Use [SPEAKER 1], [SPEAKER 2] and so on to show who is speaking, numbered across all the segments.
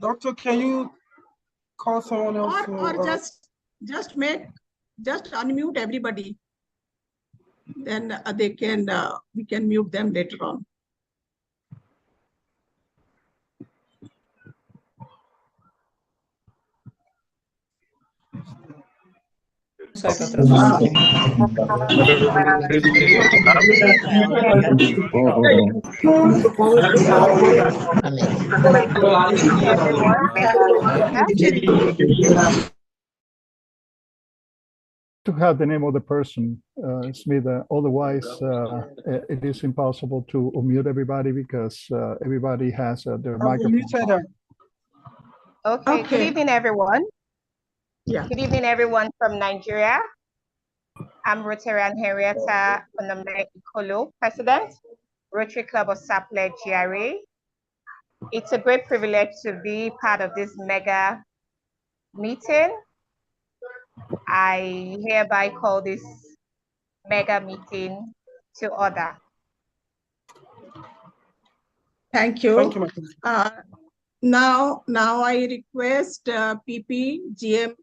[SPEAKER 1] Doctor, can you call someone else?
[SPEAKER 2] Or just unmute everybody. Then they can we can mute them later on.
[SPEAKER 3] To have the name of the person, Smith. Otherwise, it is impossible to unmute everybody because everybody has their microphone.
[SPEAKER 4] Okay. Good evening, everyone.
[SPEAKER 2] Yeah.
[SPEAKER 4] Good evening, everyone from Nigeria. I'm Rotarian Henrietta Ikolo, President, Rotary Club of Sapele GRA. It's a great privilege to be part of this mega meeting. I hereby call this mega meeting to order.
[SPEAKER 2] Thank you.
[SPEAKER 1] Thank you,
[SPEAKER 2] Now I request PP GM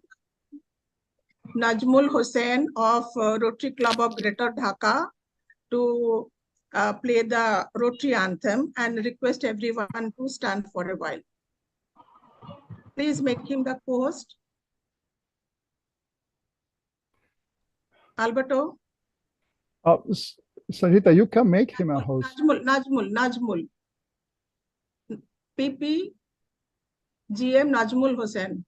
[SPEAKER 2] Najmul Hussain of Rotary Club of Greater Dhaka to play the Rotary anthem and request everyone to stand for a while. Please make him the co-host. Alberto?
[SPEAKER 3] Sarita, you can make him a host.
[SPEAKER 2] Najmul. PP GM Najmul Hussain.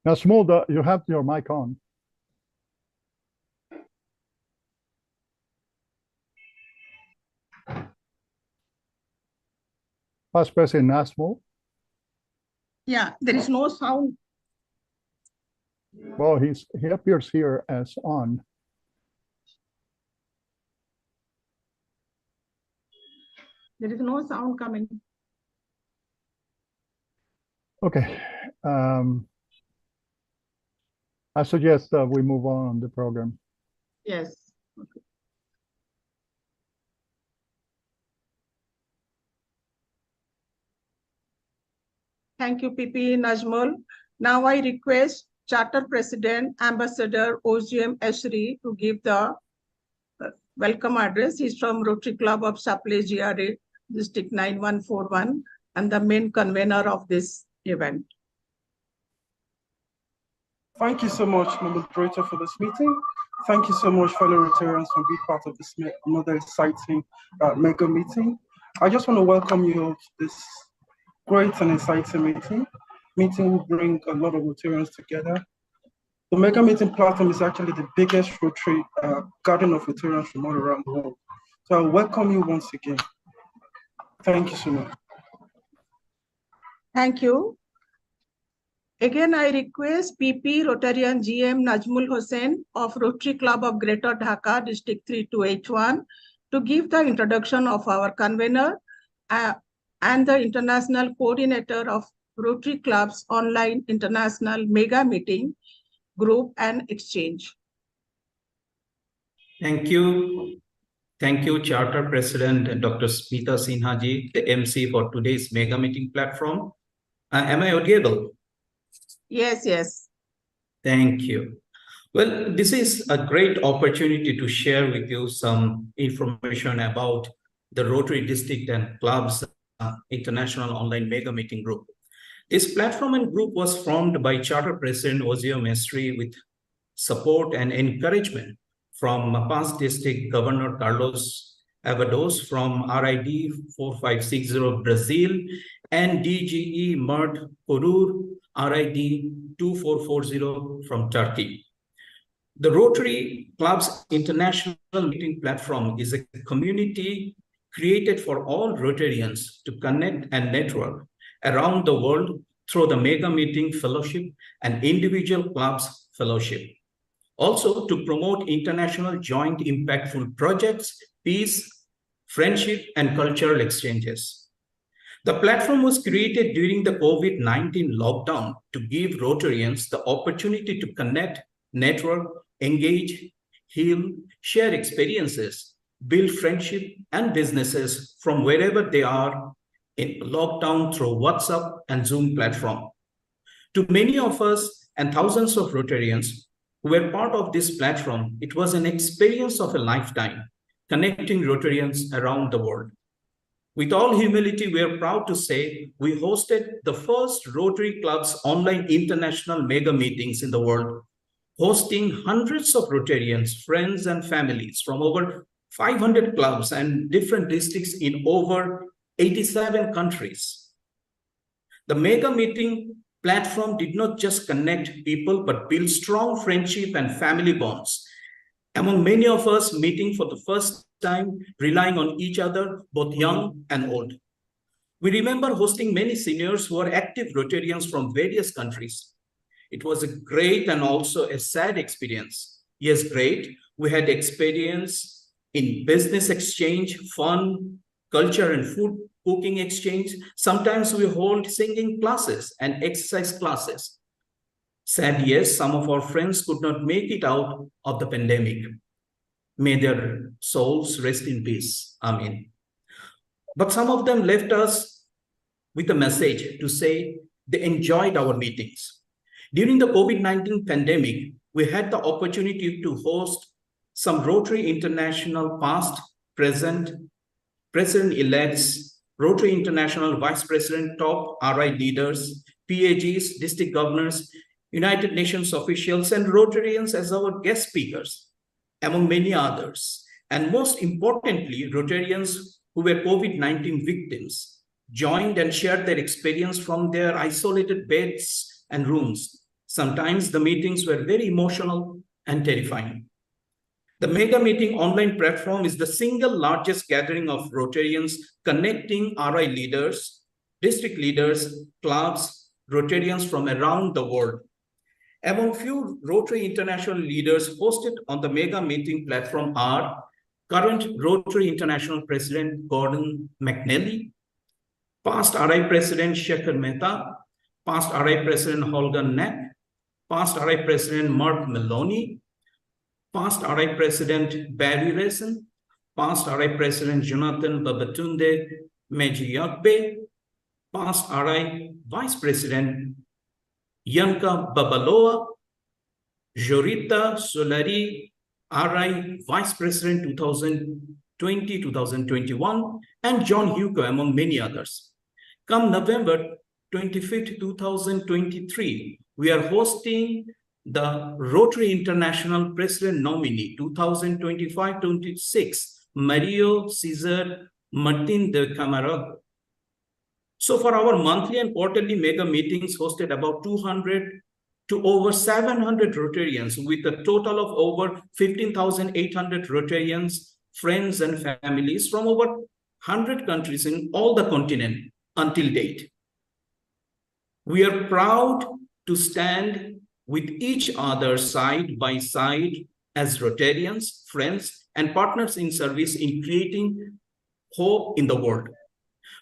[SPEAKER 3] Now, Smolda, you have your mic on. Past President Nasmo.
[SPEAKER 2] Yeah, there is no sound.
[SPEAKER 3] Well, he appears here as on.
[SPEAKER 2] There is no sound coming.
[SPEAKER 3] Okay. I suggest we move on the program.
[SPEAKER 2] Yes. Okay. Thank you, PP Najmul. Now I request Charter President, Ambassador OGM Ashri to give the welcome address. He's from Rotary Club of Sapele GRA, District 9141, and the main convener of this event.
[SPEAKER 1] Thank you so much, moderator, for this meeting. Thank you so much, fellow Rotarians, for being part of this another exciting mega meeting. I just want to welcome you all to this great and exciting meeting. Meeting will bring a lot of Rotarians together. The mega meeting platform is actually the biggest Rotary gathering of Rotarians from all around the world. So I welcome you once again. Thank you so much.
[SPEAKER 2] Thank you. Again, I request PP Rotarian GM Najmul Hussain of Rotary Club of Greater Dhaka, District 32H1, to give the introduction of our convener and the international coordinator of Rotary Club's online international mega meeting group and exchange.
[SPEAKER 5] Thank you. Thank you, Charter President Dr. Smita Sinha ji, the MC for today's mega meeting platform. Am I audible?
[SPEAKER 2] Yes, yes.
[SPEAKER 5] Thank you. Well, this is a great opportunity to share with you some information about the Rotary District and Clubs International Online Mega Meeting Group. This platform and group was formed by Charter President Ozio Mestre with support and encouragement from past District Governor Carlos Avados from RID 4560 Brazil and DGE Mert Korur RID 2440 from Turkey. The Rotary Clubs International Meeting Platform is a community created for all Rotarians to connect and network around the world through the Mega Meeting Fellowship and Individual Clubs Fellowship. Also to promote international joint impactful projects, peace, friendship, and cultural exchanges. The platform was created during the COVID-19 lockdown to give Rotarians the opportunity to connect, network, engage, heal, share experiences, build friendship and businesses from wherever they are in lockdown through WhatsApp and Zoom platform. To many of us and thousands of Rotarians who were part of this platform, it was an experience of a lifetime, connecting Rotarians around the world. With all humility, we are proud to say we hosted the first Rotary Club's online international mega meetings in the world, hosting hundreds of Rotarians, friends, and families from over 500 clubs and different districts in over 87 countries. The mega meeting platform did not just connect people, but build strong friendship and family bonds among many of us meeting for the first time, relying on each other, both young and old. We remember hosting many seniors who are active Rotarians from various countries. It was a great and also a sad experience. Yes, great. We had experience in business exchange, fun, culture and food cooking exchange. Sometimes we hold singing classes and exercise classes. Sad, yes, some of our friends could not make it out of the pandemic. May their souls rest in peace. Amen. But some of them left us with a message to say they enjoyed our meetings. During the COVID-19 pandemic, we had the opportunity to host some Rotary International past, present, president-elects, Rotary International vice president, top RI leaders, PAGs, district governors, United Nations officials, and Rotarians as our guest speakers, among many others. And most importantly, Rotarians who were COVID-19 victims joined and shared their experience from their isolated beds and rooms. Sometimes the meetings were very emotional and terrifying. The Mega Meeting online platform is the single largest gathering of Rotarians connecting RI leaders, district leaders, clubs, Rotarians from around the world. Among few Rotary International leaders hosted on the Mega Meeting platform are current Rotary International President Gordon McNally, past RI President Shekhar Mehta, past RI President Holger Knapp, past RI President Mark Maloney, past RI President Barry Resen, past RI President Jonathan Babatunde Mejiyakbe, past RI Vice President Yanka Babaloa, Jorita Solari, RI Vice President 2020-2021, and John Hugo, among many others. Come November 25th, 2023, we are hosting the Rotary International President Nominee 2025-26, Mario Cesar Martin de Camargo. So for our monthly and quarterly mega meetings hosted about 200 to over 700 Rotarians with a total of over 15,800 Rotarians, friends and families from over 100 countries in all the continent until date. We are proud to stand with each other side by side as Rotarians, friends, and partners in service in creating hope in the world.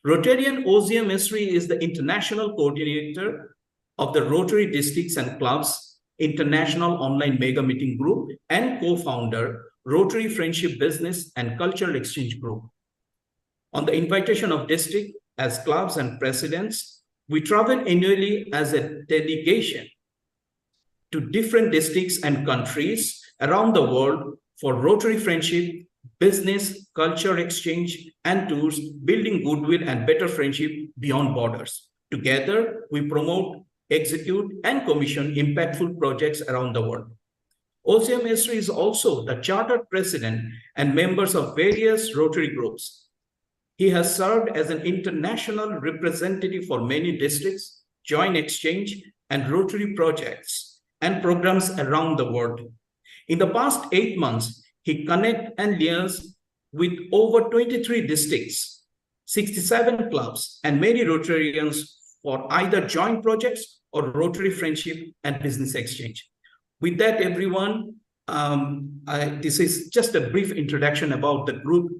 [SPEAKER 5] Rotarian OZM Esri is the international coordinator of the Rotary Districts and Clubs International Online Mega Meeting Group and co-founder Rotary Friendship Business and Cultural Exchange Group. On the invitation of district as clubs and presidents, we travel annually as a delegation to different districts and countries around the world for Rotary friendship, business, culture exchange, and tours, building goodwill and better friendship beyond borders. Together, we promote, execute, and commission impactful projects around the world. OZM Esri is also the chartered president and members of various Rotary groups. He has served as an international representative for many districts, joint exchange, and Rotary projects and programs around the world. In the past 8 months, he connected and liaised with over 23 districts, 67 clubs, and many Rotarians for either joint projects or Rotary friendship and business exchange. With that, everyone, This is just a brief introduction about the group,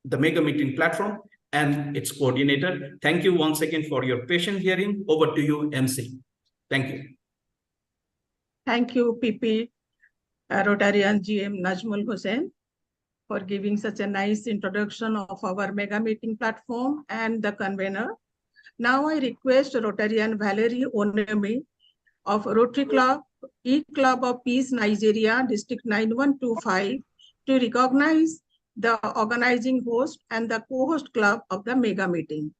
[SPEAKER 5] the Mega Meeting platform, and its coordinator. Thank you once again for your patient hearing. Over to you, MC. Thank you.
[SPEAKER 2] Thank you, PP Rotarian GM Najmul Hussain, for giving such a nice introduction of our Mega Meeting platform and the convener. Now I request Rotarian Valerie Onemi of Rotary Club, E-Club of Peace, Nigeria, District 9125, to recognize the organizing host and the co-host club of the Mega Meeting.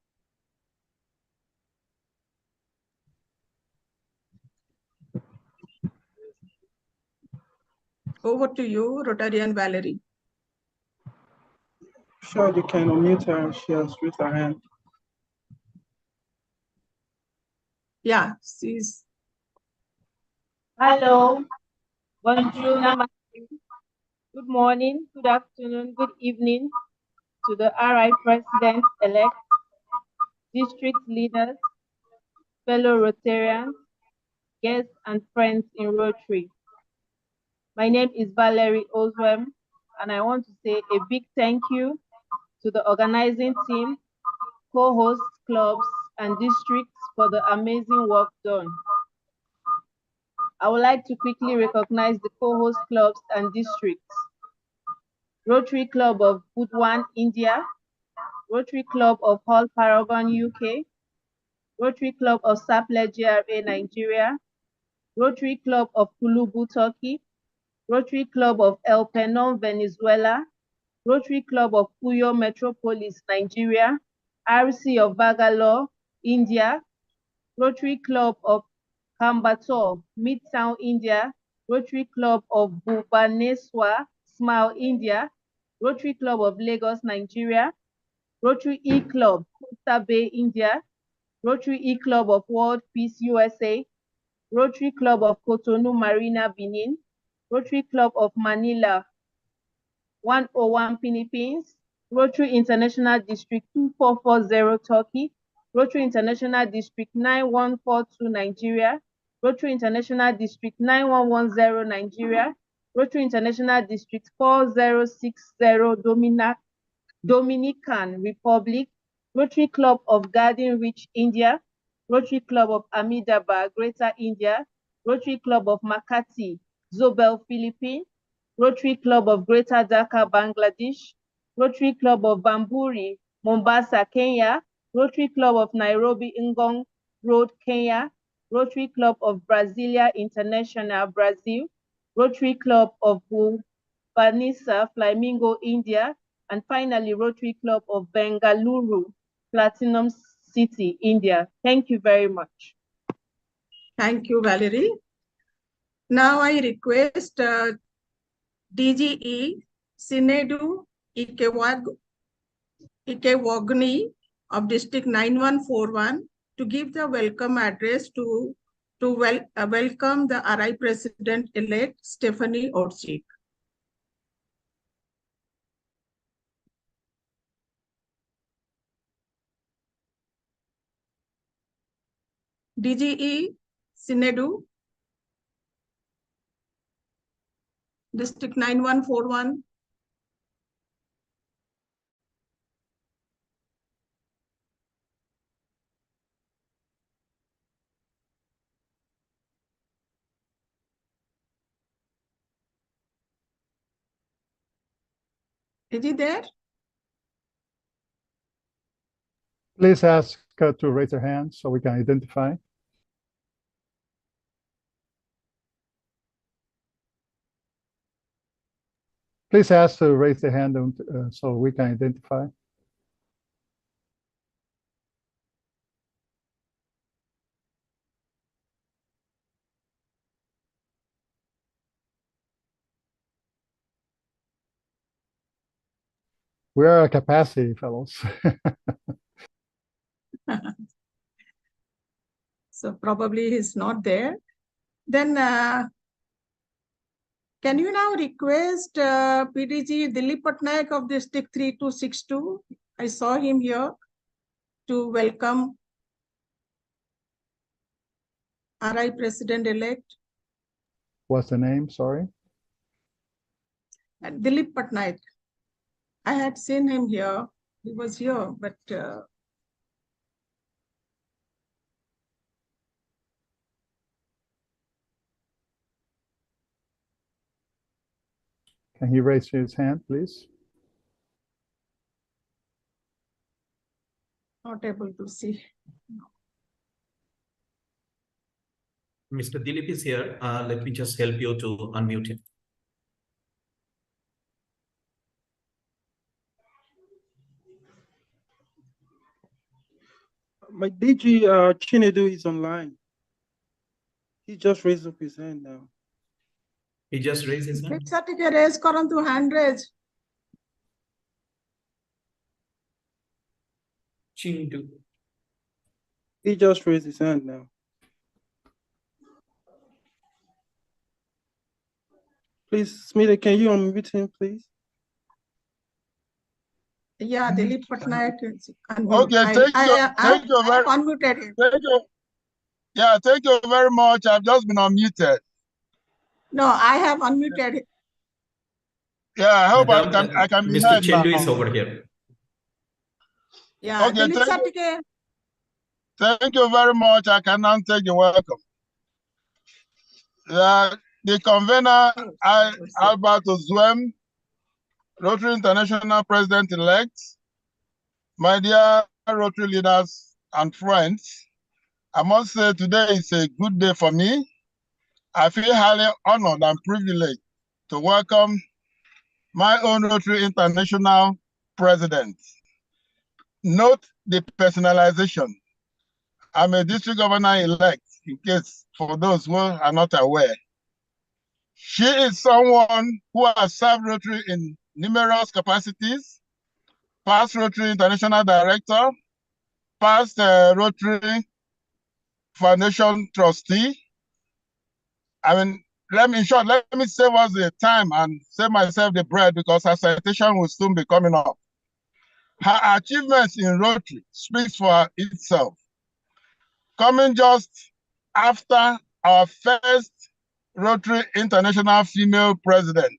[SPEAKER 2] Over to you, Rotarian Valerie.
[SPEAKER 1] Sure, you can unmute her. She has raised her hand.
[SPEAKER 2] Yeah, she's.
[SPEAKER 6] Hello, bonjour, namaste. Good morning, good afternoon, good evening to the RI President-elect, district leaders, fellow Rotarians, guests and friends in Rotary. My name is Valerie Oswem, and I want to say a big thank you to the organizing team, co-hosts, clubs, and districts for the amazing work done. I would like to quickly recognize the co-host clubs and districts. Rotary Club of Budwan, India, Rotary Club of Hull Paragon, UK, Rotary Club of Saple GRA, Nigeria, Rotary Club of Kulubu, Turkey, Rotary Club of El Penon, Venezuela, Rotary Club of Puyo Metropolis, Nigeria, RC of Bangalore, India, Rotary Club of Kambator, Midtown, India, Rotary Club of Bhubaneswar, Smile, India, Rotary Club of Lagos, Nigeria, Rotary E-Club, Costa Bay, India, Rotary E-Club of World Peace, USA, Rotary Club of Cotonou, Marina, Benin, Rotary Club of Manila, 101 Philippines, Rotary International District 2440 Turkey, Rotary International District 9142 Nigeria, Rotary International District 9110 Nigeria, Rotary International District 4060 Dominican Republic, Rotary Club of Garden Reach, India, Rotary Club of Ahmedabad, Greater India, Rotary Club of Makati, Zobel, Philippines, Rotary Club of Greater Dhaka, Bangladesh, Rotary Club of Bamburi, Mombasa, Kenya, Rotary Club of Nairobi, Ngong Road, Kenya, Rotary Club of Brasilia International, Brazil, Rotary Club of Bhubaneswar, Flamingo, India, and finally, Rotary Club of Bengaluru, Platinum City, India. Thank you very much.
[SPEAKER 2] Thank you, Valerie. Now I request DGE Sinedu Ikewagni of District 9141 to give the welcome address to welcome the RI President-elect Stephanie Urchick. DGE Sinedu, District 9141. Is he there?
[SPEAKER 3] Please ask her to raise her hand so we can identify. Please ask to raise the hand so we can identify. We are at capacity, fellows.
[SPEAKER 2] So probably he's not there. Then can you now request PDG Dilip Patnaik of District 3262? I saw him here to welcome RI President-elect.
[SPEAKER 3] What's the name? Sorry.
[SPEAKER 2] Dilip Patnaik. I had seen him here. He was here, but
[SPEAKER 3] Can he raise his hand, please?
[SPEAKER 2] not able to see.
[SPEAKER 5] Mr. Dilip is here. Let me just help you to unmute him.
[SPEAKER 1] My DG Chinedu is online. He just raised up his hand now.
[SPEAKER 5] He just raised his hand.
[SPEAKER 2] Certificate raise karantu hand raise.
[SPEAKER 5] Chindu.
[SPEAKER 1] He just raised his hand now. Please, Smitha, can you unmute him, please?
[SPEAKER 2] Yeah, Dilip Patnaik.
[SPEAKER 7] Okay, thank you very much.
[SPEAKER 2] Unmuted him.
[SPEAKER 7] Thank you. Yeah, thank you very much. I've just been unmuted.
[SPEAKER 2] No, I have unmuted him.
[SPEAKER 7] Yeah, I hope
[SPEAKER 5] Madam,
[SPEAKER 7] I can be
[SPEAKER 5] Mr.
[SPEAKER 7] heard now.
[SPEAKER 5] Chindu is over here.
[SPEAKER 2] Yeah,
[SPEAKER 7] Okay,
[SPEAKER 2] Dilip Certificate.
[SPEAKER 7] thank you very much. I can now take the welcome. The convener, Albert Ozwem, Rotary International President-elect, my dear Rotary leaders and friends, I must say today is a good day for me. I feel highly honored and privileged to welcome my own Rotary International President. Note the personalization. I'm a district governor-elect, in case for those who are not aware. She is someone who has served Rotary in numerous capacities, past Rotary International Director, past Rotary Foundation Trustee. I mean, let me save us the time and save myself the bread because her citation will soon be coming up. Her achievements in Rotary speaks for itself. Coming just after our first Rotary International female president,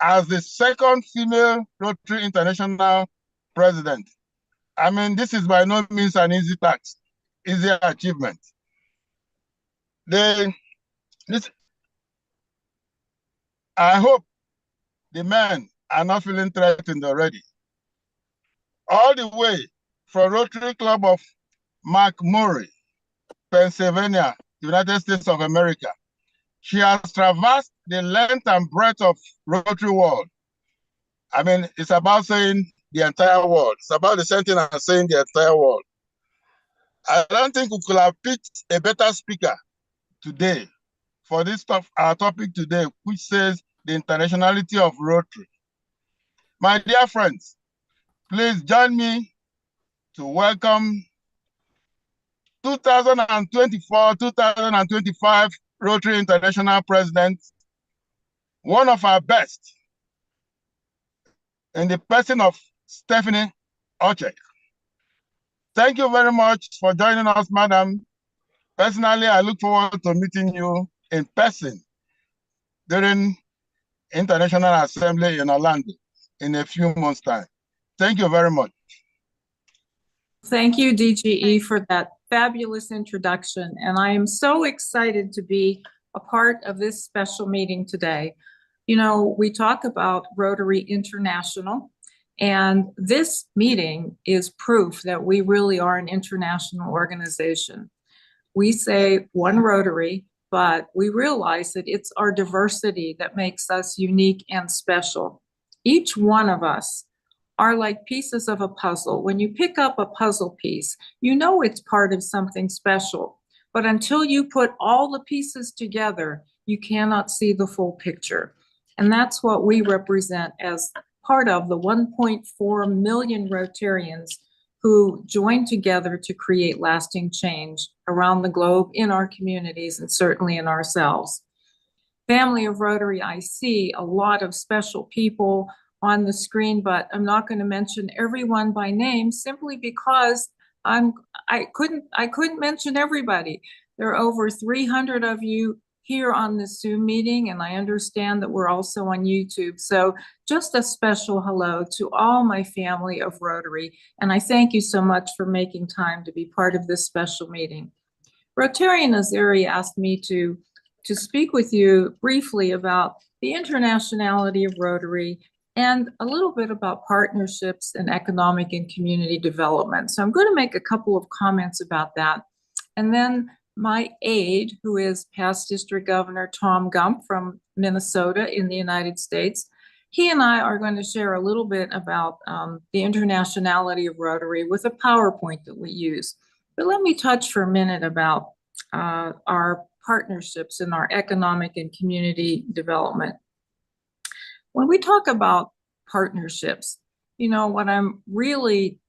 [SPEAKER 7] as the second female Rotary International president. I mean, this is by no means an easy task, easy achievement. I hope the men are not feeling threatened already. All the way from Rotary Club of McMurray, Pennsylvania, United States of America, she has traversed the length and breadth of Rotary world. I mean, it's about saying the entire world. It's about the same thing as saying the entire world. I don't think we could have picked a better speaker today for this our topic today, which says the internationality of Rotary. My dear friends, please join me to welcome 2024-2025 Rotary International President, one of our best, in the person of Stephanie Urchick. Thank you very much for joining us, madam. Personally, I look forward to meeting you in person during International Assembly in Orlando in a few months' time. Thank you very much.
[SPEAKER 8] Thank you, DGE, for that fabulous introduction. And I am so excited to be a part of this special meeting today. You know, we talk about Rotary International, and this meeting is proof that we really are an international organization. We say one Rotary, but we realize that it's our diversity that makes us unique and special. Each one of us are like pieces of a puzzle. When you pick up a puzzle piece, you know it's part of something special. But until you put all the pieces together, you cannot see the full picture. And that's what we represent as part of the 1.4 million Rotarians who join together to create lasting change around the globe in our communities and certainly in ourselves. Family of Rotary, I see a lot of special people on the screen, but I'm not going to mention everyone by name simply because I couldn't mention everybody. There are over 300 of you here on this Zoom meeting, and I understand that we're also on YouTube. So just a special hello to all my family of Rotary, and I thank you so much for making time to be part of this special meeting. Rotarian Azeri asked me to speak with you briefly about the internationality of Rotary and a little bit about partnerships and economic and community development. So I'm going to make a couple of comments about that. And then my aide, who is past District Governor Tom Gump from Minnesota in the United States, he and I are going to share a little bit about the internationality of Rotary with a PowerPoint that we use. But let me touch for a minute about our partnerships and our economic and community development. When we talk about partnerships, you know, what I'm really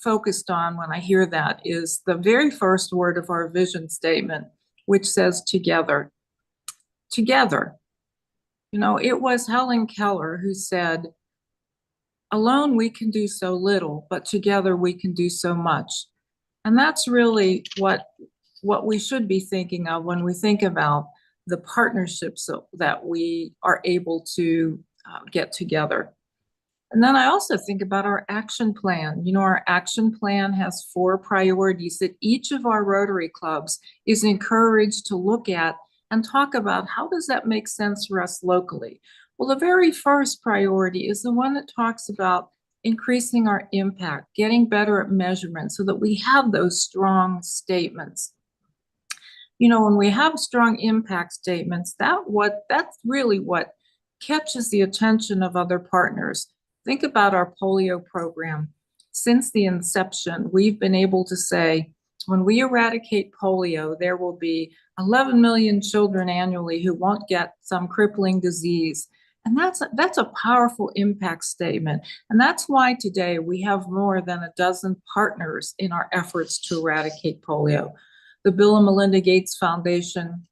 [SPEAKER 8] focused on when I hear that is the very first word of our vision statement, which says together. Together. You know, it was Helen Keller who said, alone we can do so little, but together we can do so much. And that's really what we should be thinking of when we think about the partnerships that we are able to get together. And then I also think about our action plan. You know, our action plan has 4 priorities that each of our Rotary clubs is encouraged to look at and talk about how does that make sense for us locally. Well, the very first priority is the one that talks about increasing our impact, getting better at measurement so that we have those strong statements. You know, when we have strong impact statements, that's really what catches the attention of other partners. Think about our polio program. Since the inception, we've been able to say, when we eradicate polio, there will be 11 million children annually who won't get some crippling disease. And that's a powerful impact statement. And that's why today we have more than a dozen partners in our efforts to eradicate polio. The Bill and Melinda Gates Foundation,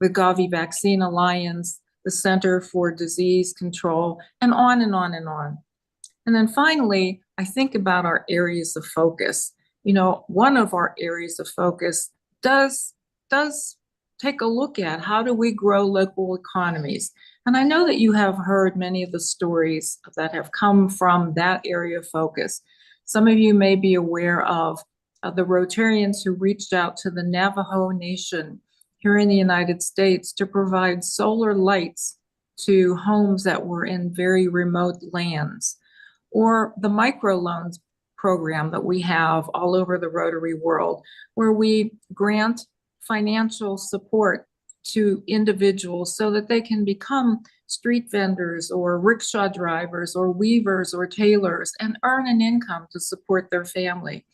[SPEAKER 8] the Gavi Vaccine Alliance, the Center for Disease Control, and on and on and on. And then finally, I think about our areas of focus. You know, one of our areas of focus does take a look at how do we grow local economies. And I know that you have heard many of the stories that have come from that area of focus. Some of you may be aware of the Rotarians who reached out to the Navajo Nation here in the United States to provide solar lights to homes that were in very remote lands, or the microloans program that we have all over the Rotary world, where we grant financial support to individuals so that they can become street vendors or rickshaw drivers or weavers or tailors and earn an income to support their family.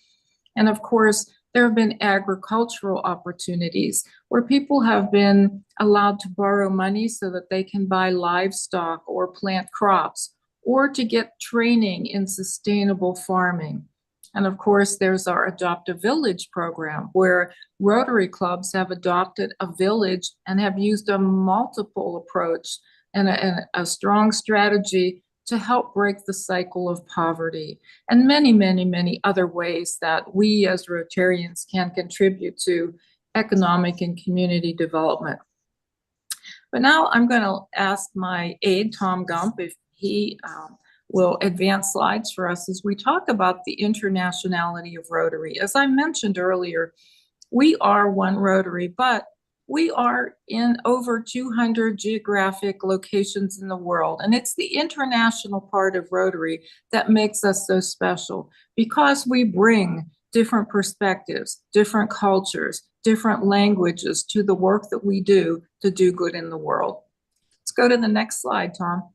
[SPEAKER 8] And of course, there have been agricultural opportunities where people have been allowed to borrow money so that they can buy livestock or plant crops or to get training in sustainable farming. And of course, there's our Adopt a Village program where Rotary clubs have adopted a village and have used a multiple approach and a strong strategy to help break the cycle of poverty, and many, many, many other ways that we as Rotarians can contribute to economic and community development. But now I'm going to ask my aide, Tom Gump, if he will advance slides for us as we talk about the internationality of Rotary. As I mentioned earlier, we are one Rotary, but we are in over 200 geographic locations in the world. And it's the international part of Rotary that makes us so special because we bring different perspectives, different cultures, different languages to the work that we do to do good in the world. Let's go to the next slide, Tom.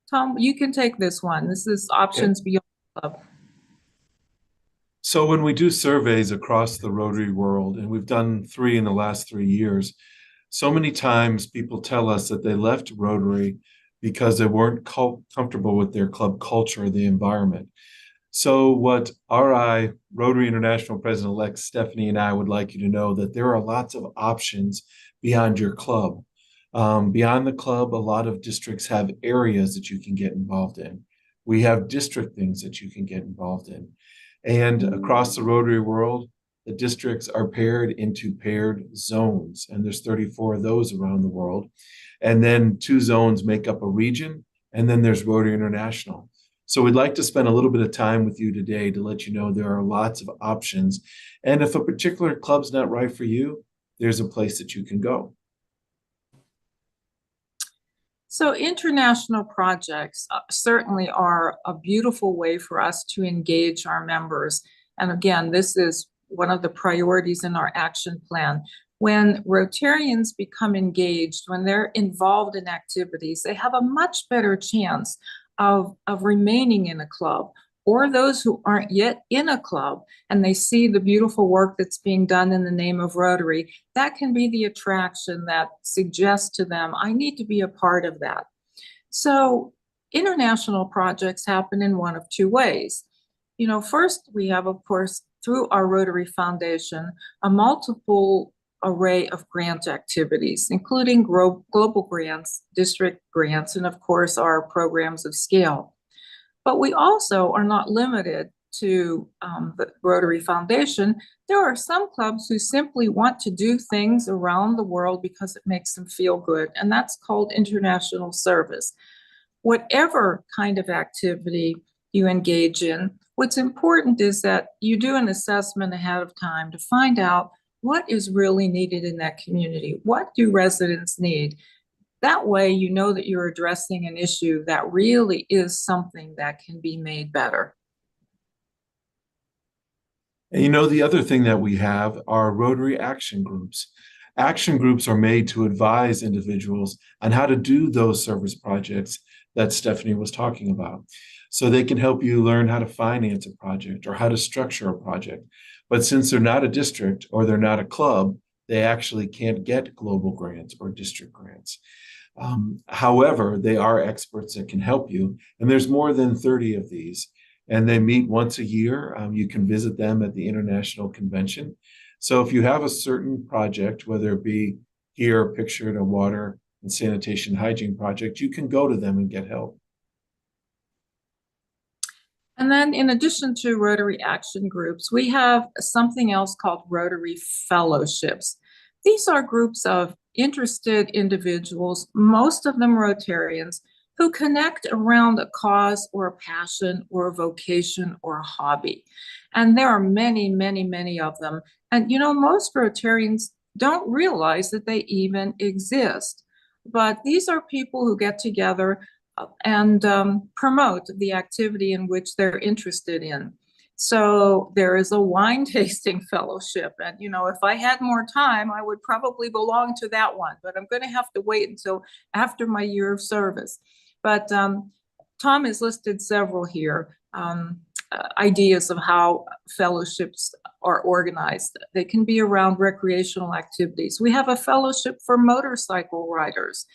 [SPEAKER 8] Tom, you can take this one. This is Options Beyond Club.
[SPEAKER 9] So when we do surveys across the Rotary world, and we've done 3 in the last 3 years, so many times people tell us that they left Rotary because they weren't comfortable with their club culture or the environment. So what RI, Rotary International President-elect Stephanie and I would like you to know that there are lots of options beyond your club. Beyond the club, a lot of districts have areas that you can get involved in. We have district things that you can get involved in. And across the Rotary world, the districts are paired into paired zones, and there's 34 of those around the world. And then 2 zones make up a region, and then there's Rotary International. So we'd like to spend a little bit of time with you today to let you know there are lots of options. And if a particular club's not right for you, there's a place that you can go.
[SPEAKER 8] So international projects certainly are a beautiful way for us to engage our members. And again, this is one of the priorities in our action plan. When Rotarians become engaged, when they're involved in activities, they have a much better chance of remaining in a club, or those who aren't yet in a club and they see the beautiful work that's being done in the name of Rotary, that can be the attraction that suggests to them, I need to be a part of that. So international projects happen in one of 2 ways. You know, first we have, of course, through our Rotary Foundation, a multiple array of grant activities, including global grants, district grants, and of course our programs of scale. But we also are not limited to the Rotary Foundation. There are some clubs who simply want to do things around the world because it makes them feel good, and that's called international service. Whatever kind of activity you engage in, what's important is that you do an assessment ahead of time to find out what is really needed in that community. What do residents need? That way, you know that you're addressing an issue that really is something that can be made better.
[SPEAKER 9] And you know, the other thing that we have are Rotary action groups. Action groups are made to advise individuals on how to do those service projects that Stephanie was talking about. So they can help you learn how to finance a project or how to structure a project. But since they're not a district or they're not a club, they actually can't get global grants or district grants. However, they are experts that can help you. And there's more than 30 of these. And they meet once a year. You can visit them at the International Convention. So if you have a certain project, whether it be here pictured a water and sanitation hygiene project, you can go to them and get help.
[SPEAKER 8] And then in addition to Rotary action groups, we have something else called Rotary fellowships. These are groups of interested individuals, most of them Rotarians, who connect around a cause or a passion or a vocation or a hobby. And there are many, many, many of them. And you know, most Rotarians don't realize that they even exist. But these are people who get together and promote the activity in which they're interested in. So there is a wine tasting fellowship. And, you know, if I had more time, I would probably belong to that one, but I'm going to have to wait until after my year of service. But Tom has listed several here, ideas of how fellowships are organized. They can be around recreational activities. We have a fellowship for motorcycle riders,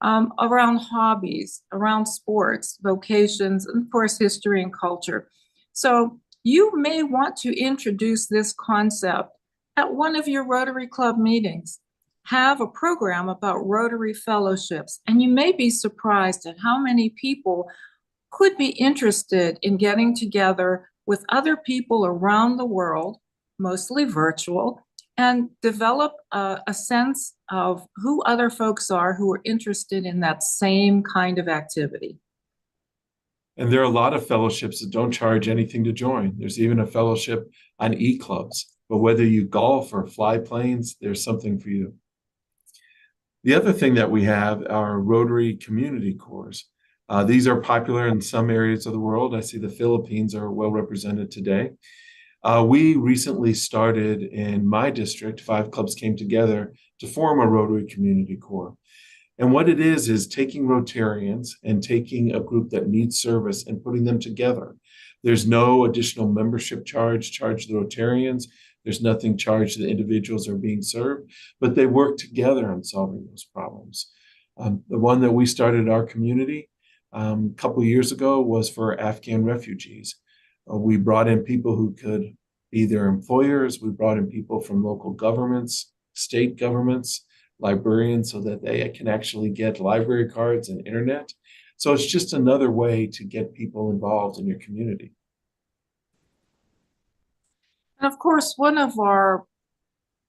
[SPEAKER 8] around hobbies, around sports, vocations, and of course, history and culture. So you may want to introduce this concept at one of your Rotary Club meetings. Have a program about Rotary fellowships, and you may be surprised at how many people could be interested in getting together with other people around the world, mostly virtual, and develop a sense of who other folks are who are interested in that same kind of activity.
[SPEAKER 9] And there are a lot of fellowships that don't charge anything to join. There's even a fellowship on e-clubs. But whether you golf or fly planes, there's something for you. The other thing that we have are Rotary community corps. These are popular in some areas of the world. I see the Philippines are well represented today. We recently started in my district, 5 clubs came together to form a Rotary community corps. And what it is taking Rotarians and taking a group that needs service and putting them together. There's no additional membership charge charged to the Rotarians. There's nothing charged to the individuals who are being served, but they work together on solving those problems. The one that we started in our community a couple of years ago was for Afghan refugees. We brought in people who could be their employers. We brought in people from local governments, state governments, librarians, so that they can actually get library cards and internet. So it's just another way to get people involved in your community.
[SPEAKER 8] And of course, one of our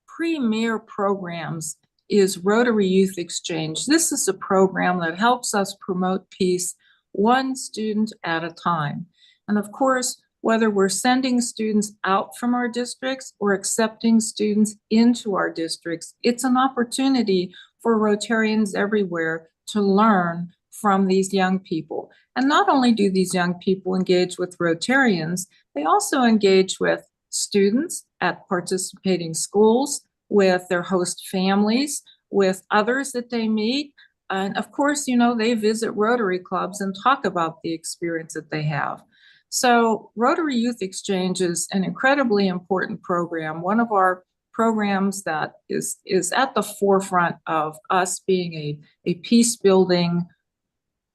[SPEAKER 8] premier programs is Rotary Youth Exchange. This is a program that helps us promote peace one student at a time. And of course, whether we're sending students out from our districts or accepting students into our districts, it's an opportunity for Rotarians everywhere to learn from these young people. And not only do these young people engage with Rotarians, they also engage with students at participating schools, with their host families, with others that they meet. And of course, you know, they visit Rotary clubs and talk about the experience that they have. So Rotary Youth Exchange is an incredibly important program, one of our programs that is at the forefront of us being a peace-building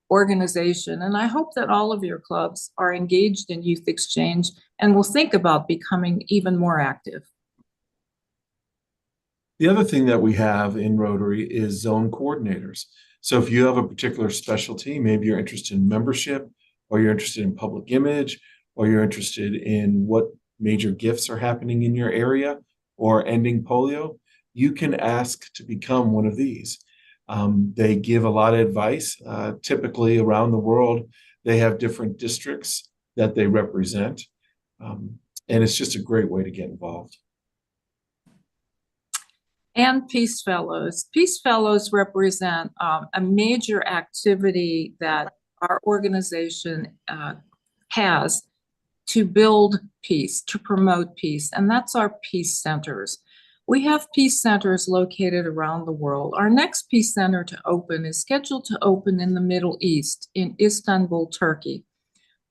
[SPEAKER 8] organization. And I hope that all of your clubs are engaged in Youth Exchange and will think about becoming even more active.
[SPEAKER 9] The other thing that we have in Rotary is zone coordinators. So if you have a particular specialty, maybe you're interested in membership, or you're interested in public image, or you're interested in what major gifts are happening in your area, or ending polio, you can ask to become one of these. They give a lot of advice. Typically around the world, they have different districts that they represent. And it's just a great way to get involved.
[SPEAKER 8] And Peace Fellows. Peace Fellows represent a major activity that our organization has to build peace, to promote peace, and that's our peace centers. We have peace centers located around the world. Our next peace center to open is scheduled to open in the Middle East, in Istanbul, Turkey.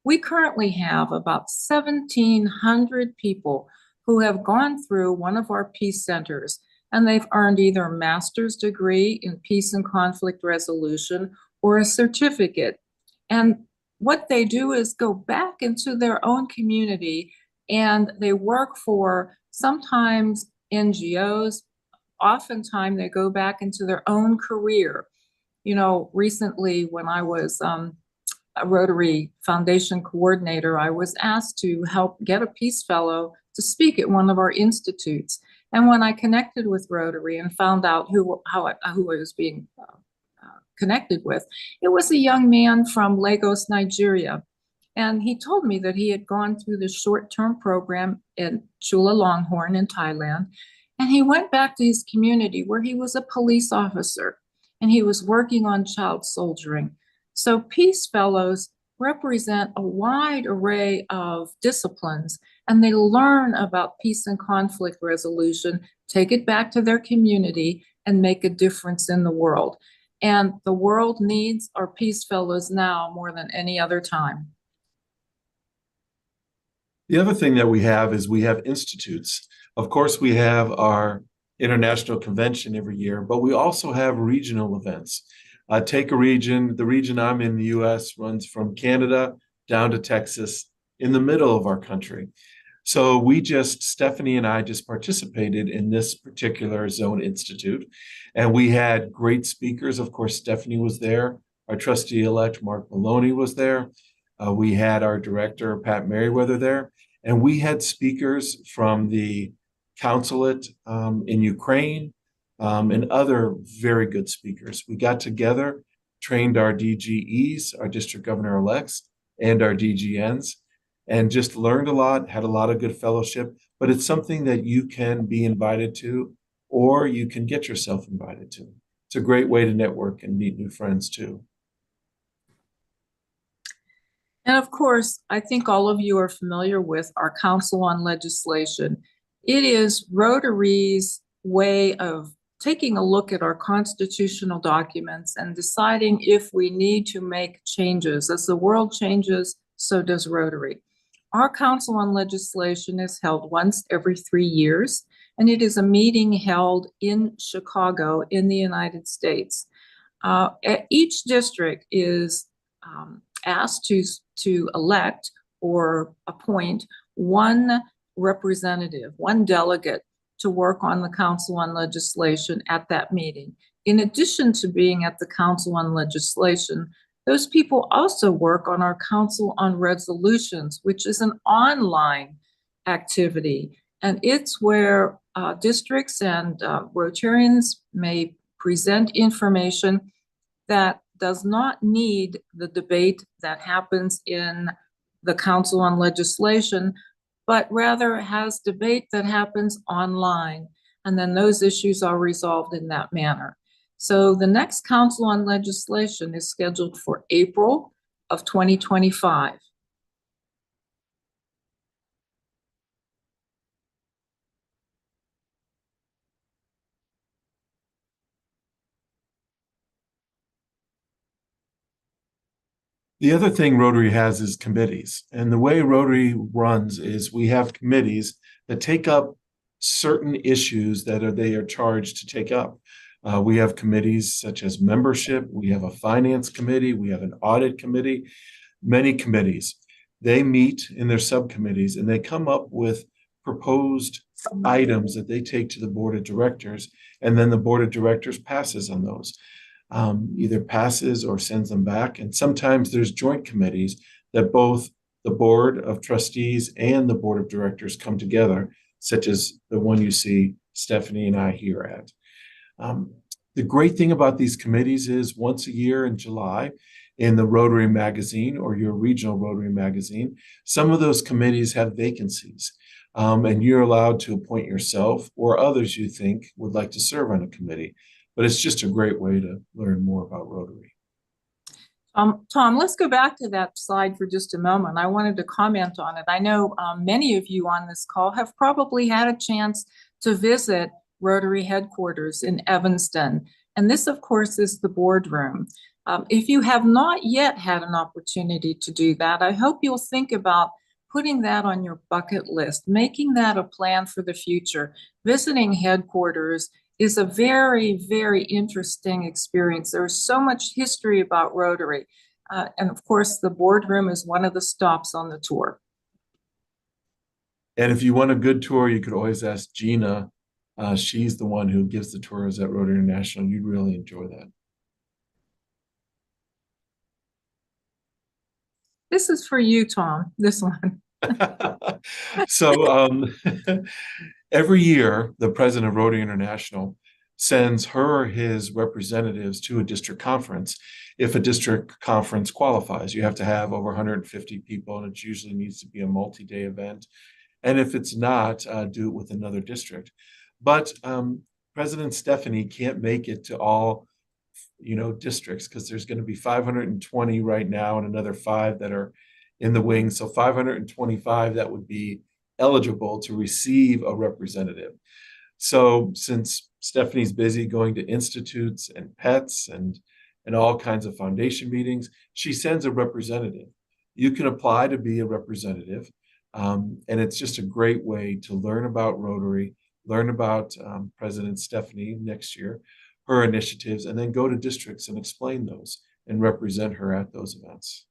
[SPEAKER 8] We currently have about 1,700 people who have gone through one of our peace centers, and they've earned either a master's degree in peace and conflict resolution or a certificate. And what they do is go back into their own community, and they work for sometimes NGOs. Oftentimes they go back into their own career. You know, recently when I was a Rotary Foundation coordinator, I was asked to help get a Peace Fellow to speak at one of our institutes. And when I connected with Rotary and found out who I was being connected with, it was a young man from Lagos, Nigeria. And he told me that he had gone through the short-term program in Chulalongkorn in Thailand. And he went back to his community where he was a police officer and he was working on child soldiering. So Peace Fellows represent a wide array of disciplines, and they learn about peace and conflict resolution, take it back to their community, and make a difference in the world. And the world needs our Peace Fellows now more than any other time.
[SPEAKER 9] The other thing that we have is we have institutes. Of course, we have our international convention every year, but we also have regional events. Take a region, the region I'm in the US runs from Canada down to Texas in the middle of our country. So Stephanie and I just participated in this particular zone institute, and we had great speakers. Of course, Stephanie was there. Our trustee-elect, Mark Maloney, was there. We had our director, Pat Merriweather, there, and we had speakers from the consulate in Ukraine and other very good speakers. We got together, trained our DGEs, our district governor-elects, and our DGNs, and just learned a lot, had a lot of good fellowship. But it's something that you can be invited to, or you can get yourself invited to. It's a great way to network and meet new friends too.
[SPEAKER 8] And of course, I think all of you are familiar with our Council on Legislation. It is Rotary's way of taking a look at our constitutional documents and deciding if we need to make changes. As the world changes, so does Rotary. Our Council on Legislation is held once every 3 years, and it is a meeting held in Chicago in the United States. Each district is asked to elect or appoint one representative, one delegate to work on the Council on Legislation at that meeting. In addition to being at the Council on Legislation, those people also work on our Council on Resolutions, which is an online activity. And it's where districts and Rotarians may present information that does not need the debate that happens in the Council on Legislation, but rather has debate that happens online. And then those issues are resolved in that manner. So the next Council on Legislation is scheduled for April of 2025.
[SPEAKER 9] The other thing Rotary has is committees. And the way Rotary runs is we have committees that take up certain issues that they are charged to take up. We have committees such as membership, we have a finance committee, we have an audit committee, many committees. They meet in their subcommittees and they come up with proposed items that they take to the board of directors, and then the board of directors passes on those. Either passes or sends them back. And sometimes there's joint committees that both the board of trustees and the board of directors come together, such as the one you see Stephanie and I here at. The great thing about these committees is once a year in July in the Rotary magazine or your regional Rotary magazine, some of those committees have vacancies. And you're allowed to appoint yourself or others you think would like to serve on a committee. But it's just a great way to learn more about Rotary.
[SPEAKER 8] Tom, let's go back to that slide for just a moment. I wanted to comment on it. I know many of you on this call have probably had a chance to visit Rotary headquarters in Evanston. And this, of course, is the boardroom. If you have not yet had an opportunity to do that, I hope you'll think about putting that on your bucket list, making that a plan for the future. Visiting headquarters is a very, very interesting experience. There's so much history about Rotary. And of course, the boardroom is one of the stops on the tour.
[SPEAKER 9] And if you want a good tour, you could always ask Gina. She's the one who gives the tours at Rotary International. You'd really enjoy that.
[SPEAKER 8] This is for you, Tom, this one.
[SPEAKER 9] So every year, the president of Rotary International sends her or his representatives to a district conference. If a district conference qualifies, you have to have over 150 people, and it usually needs to be a multi-day event. And if it's not, do it with another district. But President Stephanie can't make it to all, districts, because there's going to be 520 right now and another 5 that are in the wings. So 525 that would be eligible to receive a representative. So since Stephanie's busy going to institutes and pets and all kinds of foundation meetings, she sends a representative. You can apply to be a representative. And it's just a great way to learn about Rotary, learn about President Stephanie next year, her initiatives, and then go to districts and explain those and represent her at those events.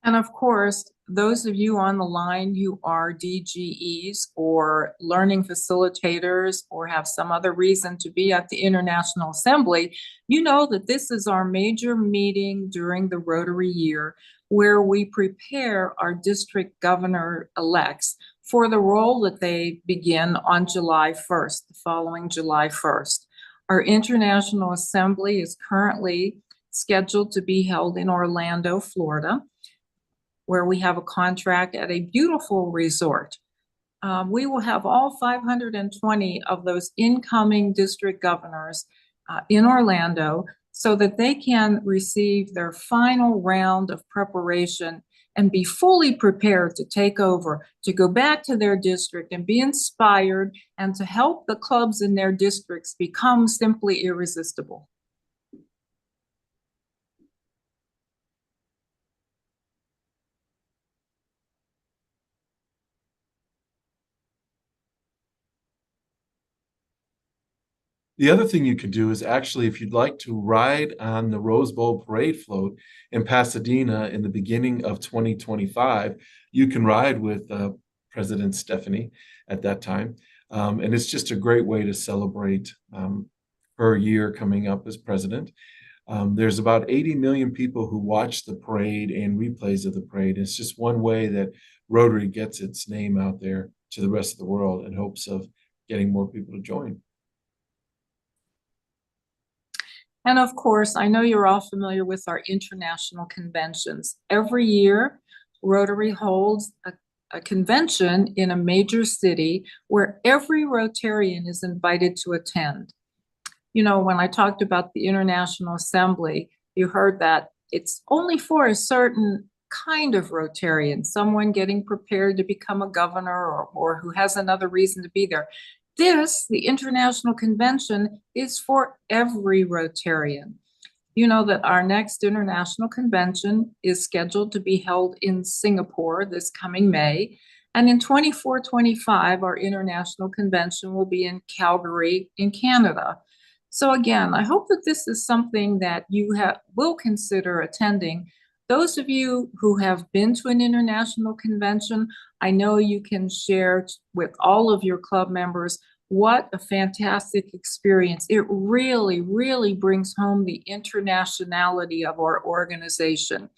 [SPEAKER 8] And of course, those of you on the line who are DGEs or learning facilitators or have some other reason to be at the International Assembly, you know that this is our major meeting during the Rotary year where we prepare our district governor-elects for the role that they begin on July 1st, the following July 1st. Our International Assembly is currently scheduled to be held in Orlando, Florida, where we have a contract at a beautiful resort. We will have all 520 of those incoming district governors in Orlando so that they can receive their final round of preparation and be fully prepared to take over, to go back to their district and be inspired and to help the clubs in their districts become simply irresistible.
[SPEAKER 9] The other thing you could do is actually, if you'd like to ride on the Rose Bowl parade float in Pasadena in the beginning of 2025, you can ride with President Stephanie at that time. And it's just a great way to celebrate her year coming up as president. There's about 80 million people who watch the parade and replays of the parade. It's just one way that Rotary gets its name out there to the rest of the world in hopes of getting more people to join.
[SPEAKER 8] And of course, I know you're all familiar with our international conventions. Every year, Rotary holds a convention in a major city where every Rotarian is invited to attend. You know, when I talked about the International Assembly, you heard that it's only for a certain kind of Rotarian, someone getting prepared to become a governor or who has another reason to be there. This, the International Convention, is for every Rotarian. You know that our next International Convention is scheduled to be held in Singapore this coming May. And in 24-25, our International Convention will be in Calgary in Canada. So again, I hope that this is something that you will consider attending. Those of you who have been to an international convention, I know you can share with all of your club members what a fantastic experience. It really, really brings home the internationality of our organization.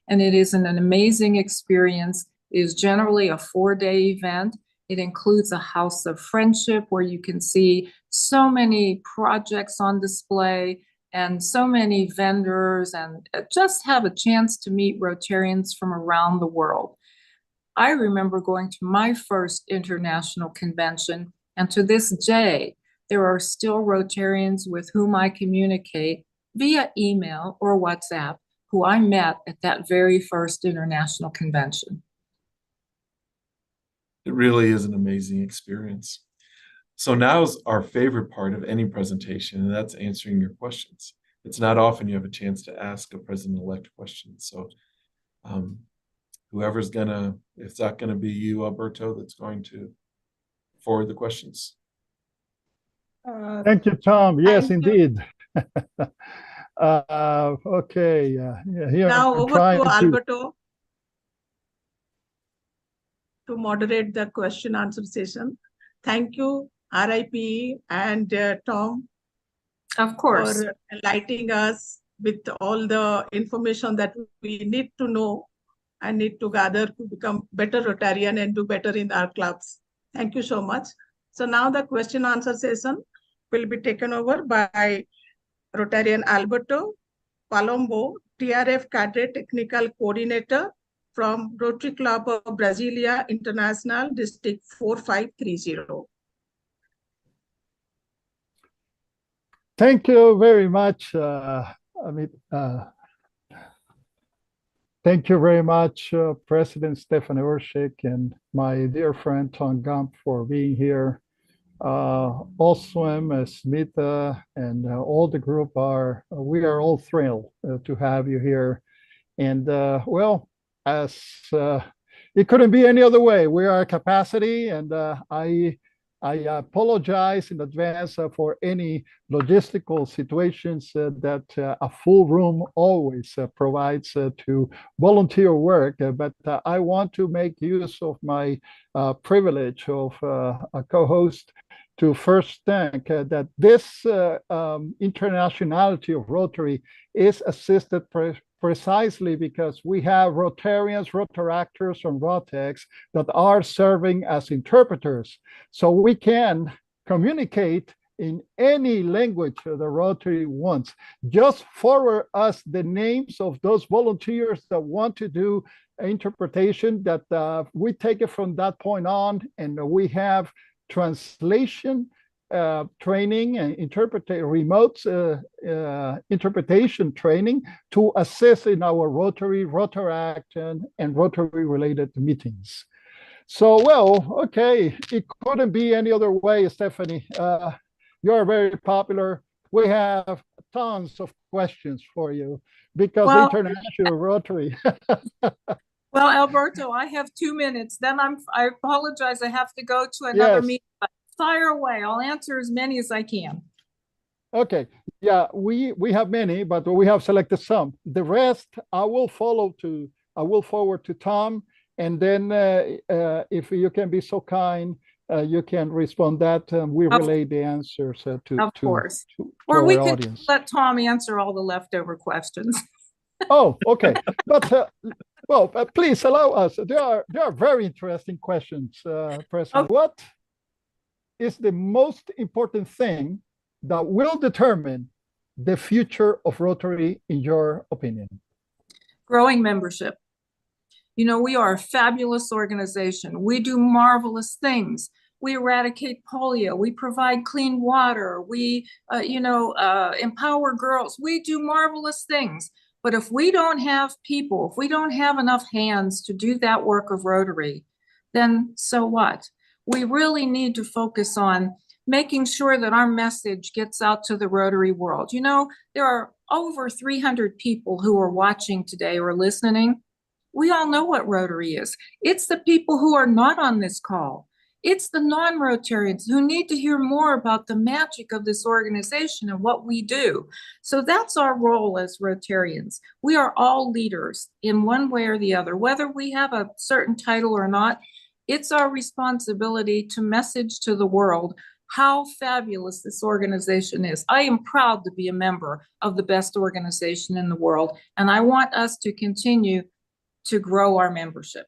[SPEAKER 8] And it is an amazing experience. It is generally a 4-day event. It includes a house of friendship where you can see so many projects on display and so many vendors, and just have a chance to meet Rotarians from around the world. I remember going to my first international convention, and to this day, there are still Rotarians with whom I communicate via email or WhatsApp who I met at that very first international convention.
[SPEAKER 9] It really is an amazing experience. So now's our favorite part of any presentation, and that's answering your questions. It's not often you have a chance to ask a president-elect question. So whoever's gonna, if it's not gonna be you, Alberto, that's going to forward the questions.
[SPEAKER 3] Thank you, Tom. Yes, indeed. Okay. Here
[SPEAKER 2] now
[SPEAKER 3] I'm
[SPEAKER 2] over
[SPEAKER 3] trying
[SPEAKER 2] to Alberto to moderate the question answer session. Thank you, RIP and Tom.
[SPEAKER 8] Of course.
[SPEAKER 2] For enlightening us with all the information that we need to know and need to gather to become better Rotarian and do better in our clubs. Thank you so much. So now the question answer session will be taken over by Rotarian Alberto Palombo, TRF Cadre Technical Coordinator from Rotary Club of Brasilia International, District 4530.
[SPEAKER 3] Thank you very much, thank you very much, President Stephanie Urchick and my dear friend Tom Gump for being here. Also, Smita and all the group we are all thrilled to have you here. And well, as it couldn't be any other way, we are at capacity, and I apologize in advance for any logistical situations that a full room always provides to volunteer work. But I want to make use of my privilege of a co-host to first thank that this internationality of Rotary is assisted precisely because we have Rotarians, Rotaractors, and Rotecs that are serving as interpreters. So we can communicate in any language the Rotary wants. Just forward us the names of those volunteers that want to do interpretation, that we take it from that point on, and we have translation training and remote interpretation training to assist in our Rotary, Rotaract, and Rotary related meetings. So, well, okay, it couldn't be any other way, Stephanie. You're very popular. We have tons of questions for you because International Rotary.
[SPEAKER 8] Well, Alberto, I have 2 minutes. Then I apologize. I have to go to another meeting. But fire away. I'll answer as many as I can. Okay.
[SPEAKER 3] Yeah, we have many, but we have selected some. The rest I will forward to Tom, and then if you can be so kind, you can respond that we relay the answers to
[SPEAKER 8] or we could
[SPEAKER 3] audience.
[SPEAKER 8] let Tom answer all the leftover questions.
[SPEAKER 3] Oh, okay. But Well, please allow us. There are very interesting questions, President.
[SPEAKER 8] Okay.
[SPEAKER 3] What is the most important thing that will determine the future of Rotary, in your opinion?
[SPEAKER 8] Growing membership. You know, we are a fabulous organization. We do marvelous things. We eradicate polio. We provide clean water. We, empower girls. We do marvelous things. But if we don't have people, if we don't have enough hands to do that work of Rotary, then so what? We really need to focus on making sure that our message gets out to the Rotary world. You know, there are over 300 people who are watching today or listening. We all know what Rotary is. It's the people who are not on this call. It's the non-Rotarians who need to hear more about the magic of this organization and what we do. So that's our role as Rotarians. We are all leaders in one way or the other, whether we have a certain title or not. It's our responsibility to message to the world how fabulous this organization is. I am proud to be a member of the best organization in the world, and I want us to continue to grow our membership.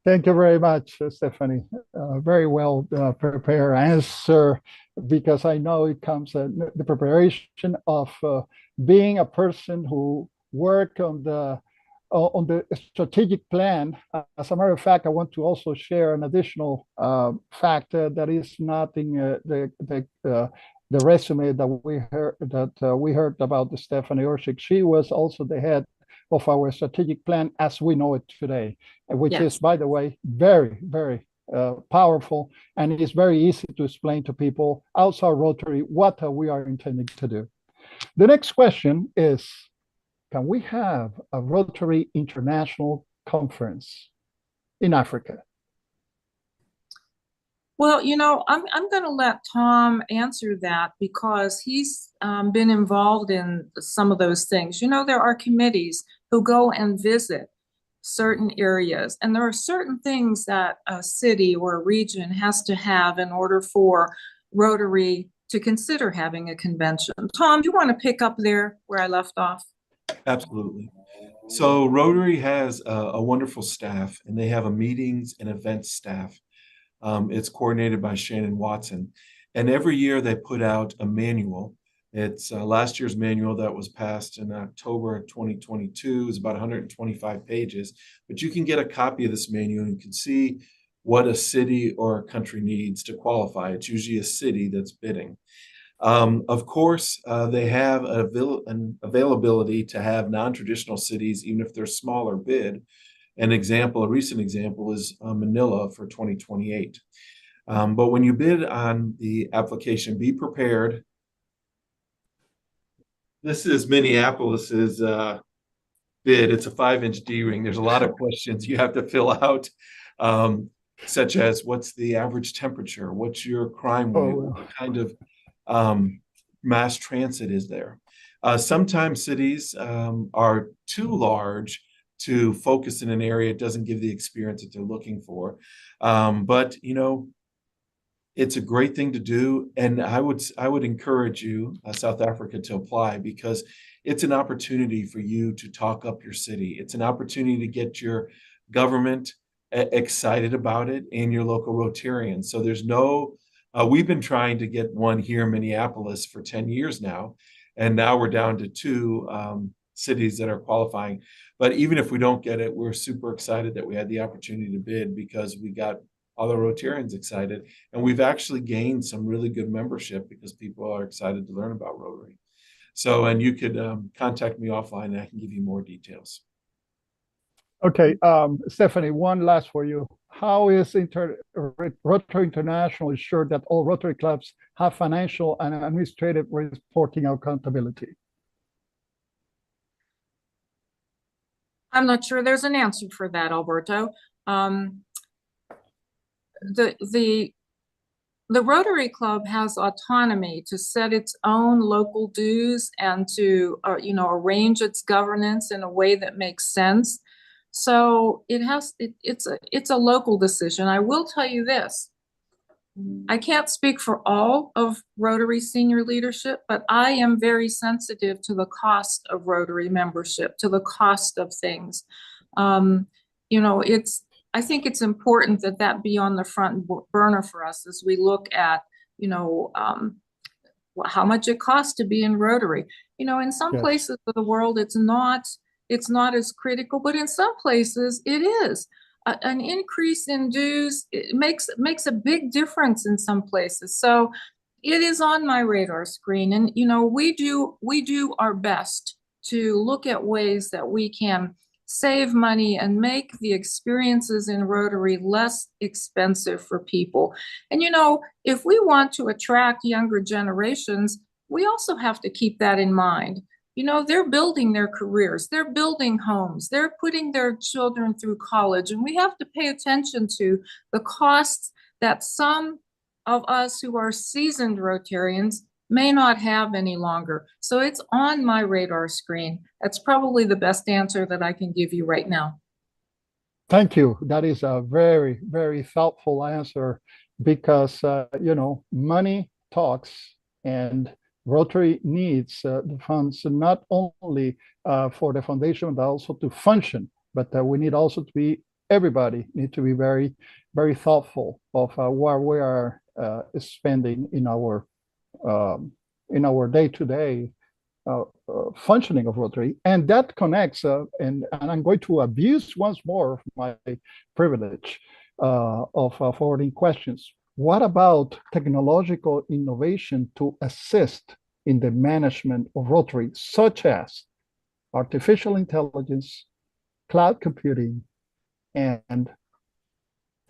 [SPEAKER 3] Thank you very much, Stephanie. Very well prepared answer, because I know it comes the preparation of being a person who work on the strategic plan. As a matter of fact, I want to also share an additional fact that is not in the resume that we heard about the Stephanie Urchick. She was also the head of our strategic plan as we know it today, which
[SPEAKER 8] Yes.
[SPEAKER 3] is, by the way, very, very powerful, and it is very easy to explain to people outside Rotary what we are intending to do. The next question is, can we have a Rotary International Conference in Africa?
[SPEAKER 8] Well, you know, I'm going to let Tom answer that because he's been involved in some of those things. You know, there are committees who go and visit certain areas, and there are certain things that a city or a region has to have in order for Rotary to consider having a convention. Tom, do you want to pick up there where I left off?
[SPEAKER 9] Absolutely. So Rotary has a wonderful staff, and they have a meetings and events staff. It's coordinated by Shannon Watson. And every year they put out a manual. It's last year's manual that was passed in October of 2022 is about 125 pages, but you can get a copy of this manual and you can see what a city or a country needs to qualify. It's usually a city that's bidding. Of course, they have an availability to have non-traditional cities, even if they're smaller, bid. A recent example is Manila for 2028. But when you bid on the application, be prepared. This is Minneapolis's bid. It's a 5-inch D-ring. There's a lot of questions you have to fill out, such as what's the average temperature? What's your crime rate? What kind of mass transit is there? Sometimes cities are too large to focus in an area. It doesn't give the experience that they're looking for. But, you know, it's a great thing to do. And I would encourage you, South Africa, to apply, because it's an opportunity for you to talk up your city. It's an opportunity to get your government excited about it and your local Rotarians. So there's no, we've been trying to get one here in Minneapolis for 10 years now. And now we're down to 2 cities that are qualifying. But even if we don't get it, we're super excited that we had the opportunity to bid, because we got all the Rotarians excited. And we've actually gained some really good membership because people are excited to learn about Rotary. So, and you could contact me offline and I can give you more details.
[SPEAKER 3] Okay, Stephanie, one last for you. How is Rotary International ensure that all Rotary clubs have financial and administrative reporting accountability?
[SPEAKER 8] I'm not sure there's an answer for that, Alberto. The Rotary Club has autonomy to set its own local dues and to arrange its governance in a way that makes sense. So it's a local decision. I will tell you this: I can't speak for all of Rotary senior leadership, but I am very sensitive to the cost of Rotary membership, to the cost of things. You know, I think it's important that that be on the front burner for us as we look at, you know, how much it costs to be in Rotary. You know, in some
[SPEAKER 3] Yes.
[SPEAKER 8] places of the world, it's not as critical, but in some places it is. An increase in dues, it makes a big difference in some places. So it is on my radar screen, and you know, we do our best to look at ways that we can save money and make the experiences in Rotary less expensive for people. And you know, if we want to attract younger generations, we also have to keep that in mind. You know, they're building their careers, they're building homes, they're putting their children through college, and we have to pay attention to the costs that some of us who are seasoned Rotarians may not have any longer. So it's on my radar screen. That's probably the best answer that I can give you right now.
[SPEAKER 3] Thank you. That is a very, very thoughtful answer because, you know, money talks, and Rotary needs the funds not only for the foundation, but also to function. But we need also to be, everybody need to be very, very thoughtful of what we are spending in our day-to-day functioning of Rotary. And that connects, and I'm going to abuse once more my privilege of forwarding questions. What about technological innovation to assist in the management of Rotary, such as artificial intelligence, cloud computing, and,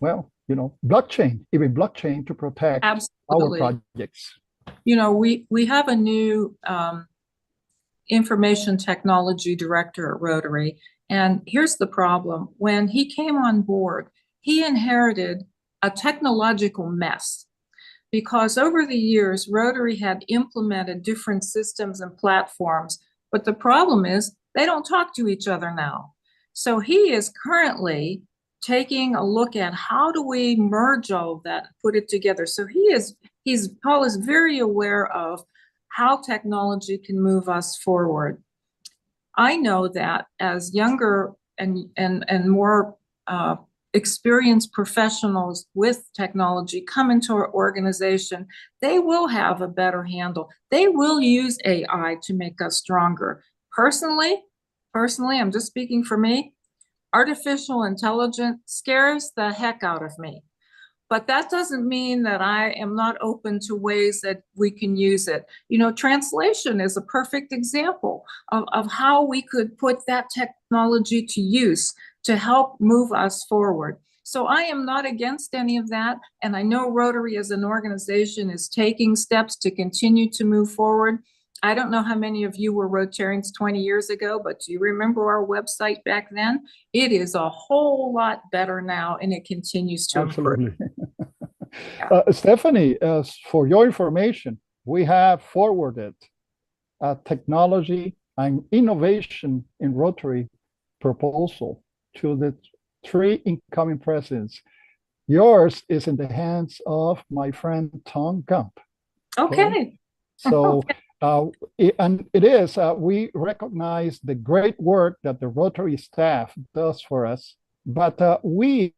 [SPEAKER 3] well, you know, blockchain, even blockchain to protect
[SPEAKER 8] Absolutely.
[SPEAKER 3] our projects?
[SPEAKER 8] You know, we have a new information technology director at Rotary, and here's the problem. When he came on board, he inherited a technological mess, because over the years, Rotary had implemented different systems and platforms, but the problem is they don't talk to each other now. So he is currently taking a look at how do we merge all of that, put it together. So Paul is very aware of how technology can move us forward. I know that as younger and more experienced professionals with technology come into our organization, they will have a better handle. They will use AI to make us stronger. Personally, I'm just speaking for me, artificial intelligence scares the heck out of me. But that doesn't mean that I am not open to ways that we can use it. You know, translation is a perfect example of how we could put that technology to use to help move us forward. So I am not against any of that. And I know Rotary as an organization is taking steps to continue to move forward. I don't know how many of you were Rotarians 20 years ago, but do you remember our website back then? It is a whole lot better now, and it continues to
[SPEAKER 3] Absolutely.
[SPEAKER 8] improve.
[SPEAKER 3] Stephanie, for your information, we have forwarded a technology and innovation in Rotary proposal to the 3 incoming presidents. Yours is in the hands of my friend Tom Gump.
[SPEAKER 8] Okay.
[SPEAKER 3] So, we recognize the great work that the Rotary staff does for us, but we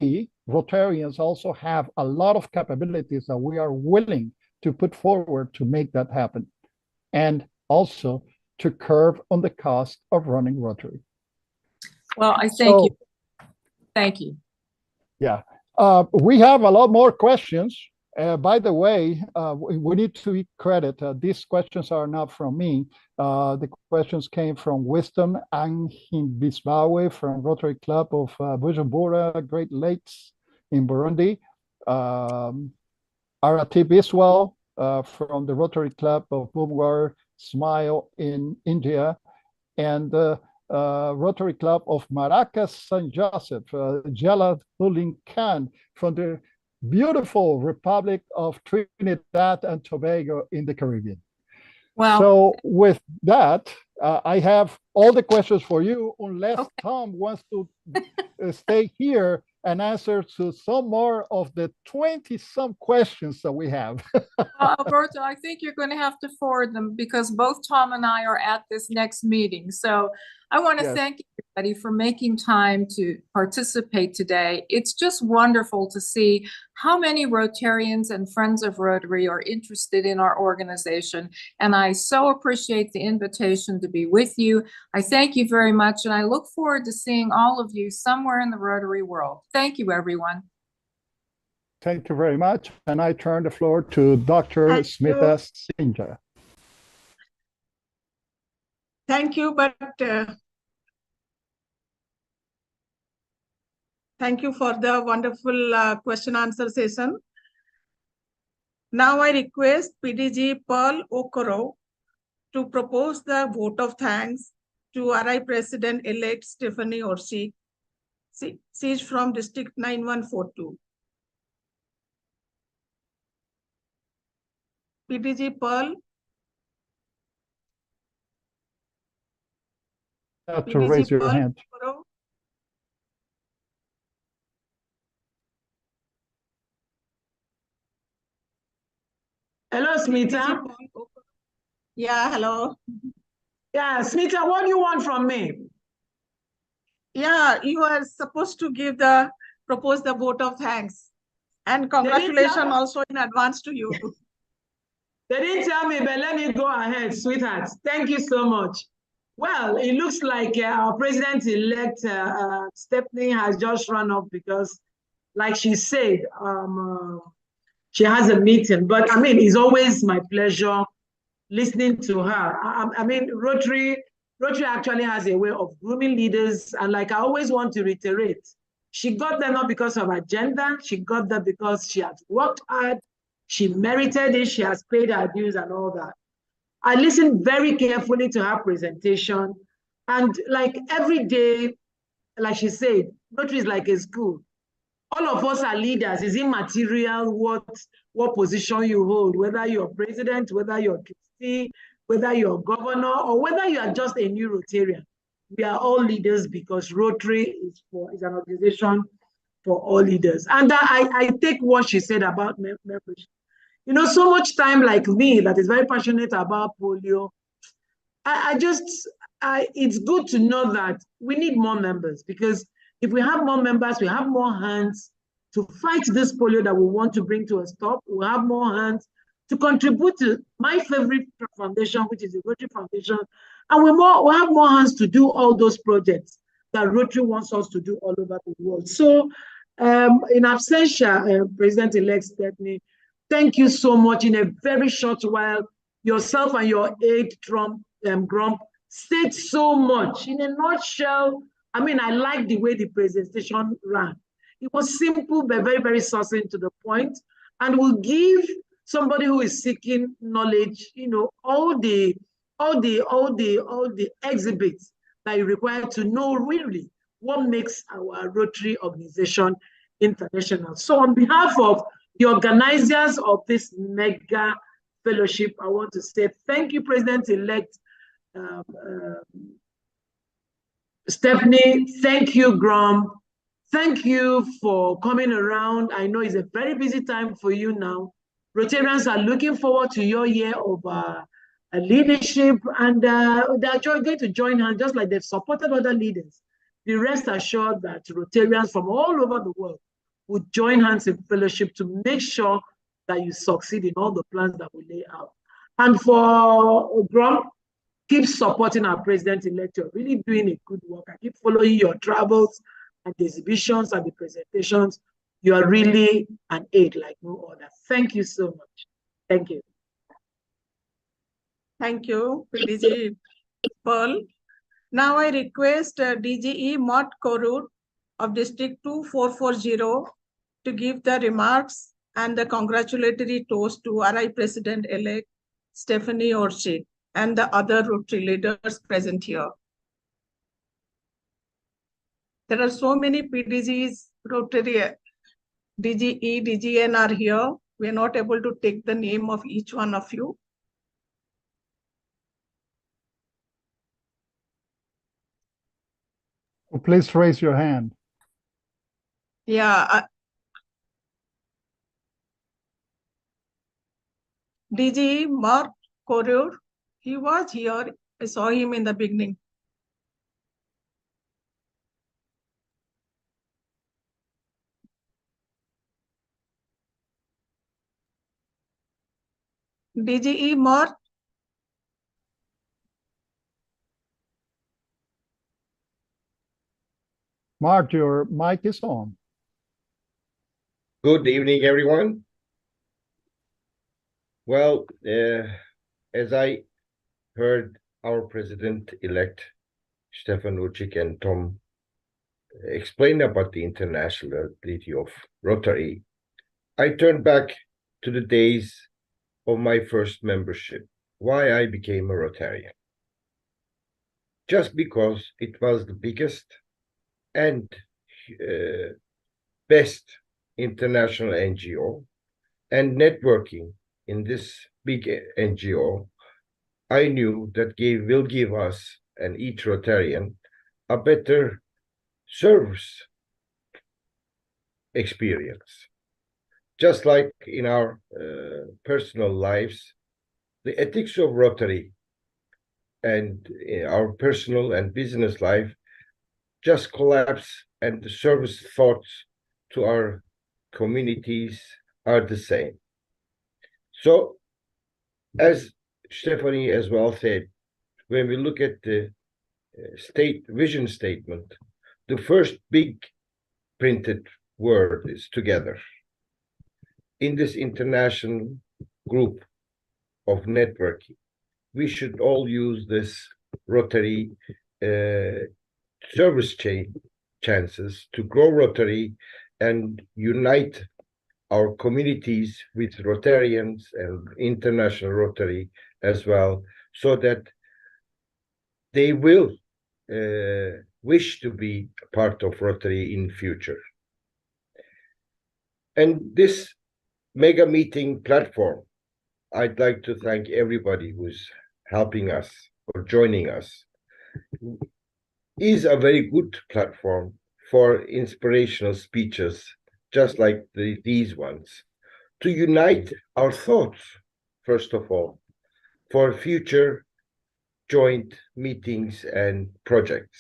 [SPEAKER 3] Rotarians also have a lot of capabilities that we are willing to put forward to make that happen, and also to curb on the cost of running Rotary.
[SPEAKER 8] Well, I thank you. Thank you.
[SPEAKER 3] Yeah, we have a lot more questions. By the way, we need to give credit. These questions are not from me. The questions came from Wisdom Anhimbisbawe from Rotary Club of Bujumbura, Great Lakes in Burundi. Arati Biswal from the Rotary Club of Bumgar, Smile in India, and Rotary Club of Maracas, St. Joseph, Jalad Hulin Khan from the beautiful Republic of Trinidad and Tobago in the Caribbean.
[SPEAKER 8] Wow.
[SPEAKER 3] So with that, I have all the questions for you, unless Tom wants to stay here and answer to some more of the 20-some questions that we have.
[SPEAKER 8] Alberto, I think you're going to have to forward them because both Tom and I are at this next meeting. So I want to
[SPEAKER 3] Yes.
[SPEAKER 8] thank everybody for making time to participate today. It's just wonderful to see how many Rotarians and Friends of Rotary are interested in our organization. And I so appreciate the invitation to be with you. I thank you very much. And I look forward to seeing all of you somewhere in the Rotary world. Thank you, everyone.
[SPEAKER 3] Thank you very much. And I turn the floor to Dr. Smita Sinja.
[SPEAKER 2] Thank you, but thank you for the wonderful question answer session. Now I request PDG Pearl Okoro to propose the vote of thanks to RI President-elect Stephanie Urchick, siege from District 9142. PDG Pearl.
[SPEAKER 3] To raise your hand.
[SPEAKER 2] Okoro.
[SPEAKER 10] Hello, Smita.
[SPEAKER 2] Yeah, hello.
[SPEAKER 10] Yeah, Smita, what do you want from me?
[SPEAKER 2] Yeah, you are supposed to propose the vote of thanks. And congratulations also in advance to you.
[SPEAKER 10] They didn't tell me, but let me go ahead, sweetheart. Thank you so much. Well, it looks like our president-elect, Stephanie, has just run off because, like she said, she has a meeting. But I mean, it's always my pleasure listening to her. I mean, Rotary actually has a way of grooming leaders. And like I always want to reiterate, she got there not because of agenda. She got there because she has worked hard. She merited it. She has paid her dues and all that. I listened very carefully to her presentation. And like every day, like she said, Rotary is like a school. All of us are leaders. It's immaterial what position you hold, whether you're president, whether you're trustee, whether you're governor, or whether you are just a new Rotarian. We are all leaders because Rotary is an organization for all leaders. And I take what she said about membership. You know, so much time like me that is very passionate about polio, it's good to know that we need more members, because if we have more members, we have more hands to fight this polio that we want to bring to a stop. We have more hands to contribute to my favorite foundation, which is the Rotary Foundation. And we have more hands to do all those projects that Rotary wants us to do all over the world. So in absentia, President-elect Stephanie, thank you so much. In a very short while, yourself and your aide, Grump, said so much. In a nutshell, I mean, I like the way the presentation ran. It was simple, but very, very succinct to the point, and will give somebody who is seeking knowledge, you know, all the exhibits that you require to know really what makes our Rotary organization international. So on behalf of the organizers of this mega fellowship, I want to say thank you, President-elect Stephanie. Thank you, Grump. Thank you for coming around. I know it's a very busy time for you now. Rotarians are looking forward to your year of leadership, and they are going to join hands just like they've supported other leaders. Be rest assured that Rotarians from all over the world would join hands in fellowship to make sure that you succeed in all the plans that we lay out. And for Grump, keep supporting our president-elect. You're really doing a good work. I keep following your travels and the exhibitions and the presentations. You are really an aid like no other. Thank you so much. Thank you.
[SPEAKER 2] Thank you, PDG Pearl. Now I request DGE Mott Korur of District 2440 to give the remarks and the congratulatory toast to RI President-elect Stephanie Urchick and the other Rotary leaders present here. There are so many PDGs, Rotary, DGE, DGN are here. We are not able to take the name of each one of you.
[SPEAKER 3] Please raise your hand.
[SPEAKER 2] Yeah, DG Mark Corrier, he was here. I saw him in the beginning. DGE Mark.
[SPEAKER 3] Mark, your mic is on.
[SPEAKER 11] Good evening, everyone. Well, as I heard our president-elect, Stephanie Urchick and Tom explain about the internationality of Rotary, I turned back to the days of my first membership, why I became a Rotarian. Just because it was the biggest and best international NGO, and networking in this big NGO, I knew that will give us and each Rotarian a better service experience. Just like in our personal lives, the ethics of Rotary and in our personal and business life just collapse, and the service thoughts to our communities are the same. So, as Stephanie as well said, when we look at the vision statement, the first big printed word is together. In this international group of networking, we should all use this Rotary service chances to grow Rotary and unite our communities with Rotarians and international Rotary as well, so that they will wish to be part of Rotary in future. And this mega meeting platform, I'd like to thank everybody who's helping us or joining us, is a very good platform for inspirational speeches, just like these ones, to unite our thoughts, first of all, for future joint meetings and projects.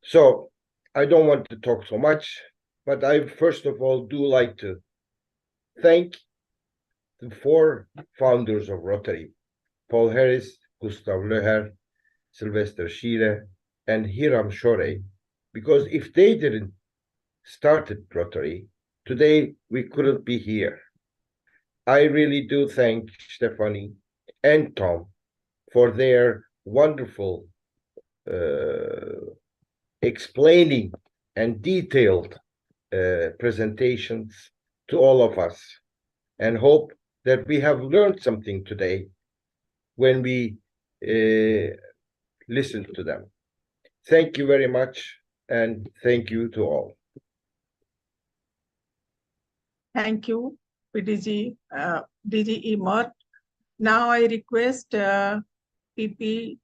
[SPEAKER 11] So I don't want to talk so much, but I first of all do like to thank the 4 founders of Rotary, Paul Harris, Gustav Löher, Sylvester Schiele, and Hiram Shorey, because if they didn't started Rotary, today we couldn't be here. I really do thank Stephanie and Tom for their wonderful explaining and detailed presentations to all of us, and hope that we have learned something today when we listen to them. Thank you very much, and thank you to all.
[SPEAKER 2] Thank you, PDG, DG Mark. Now I request PP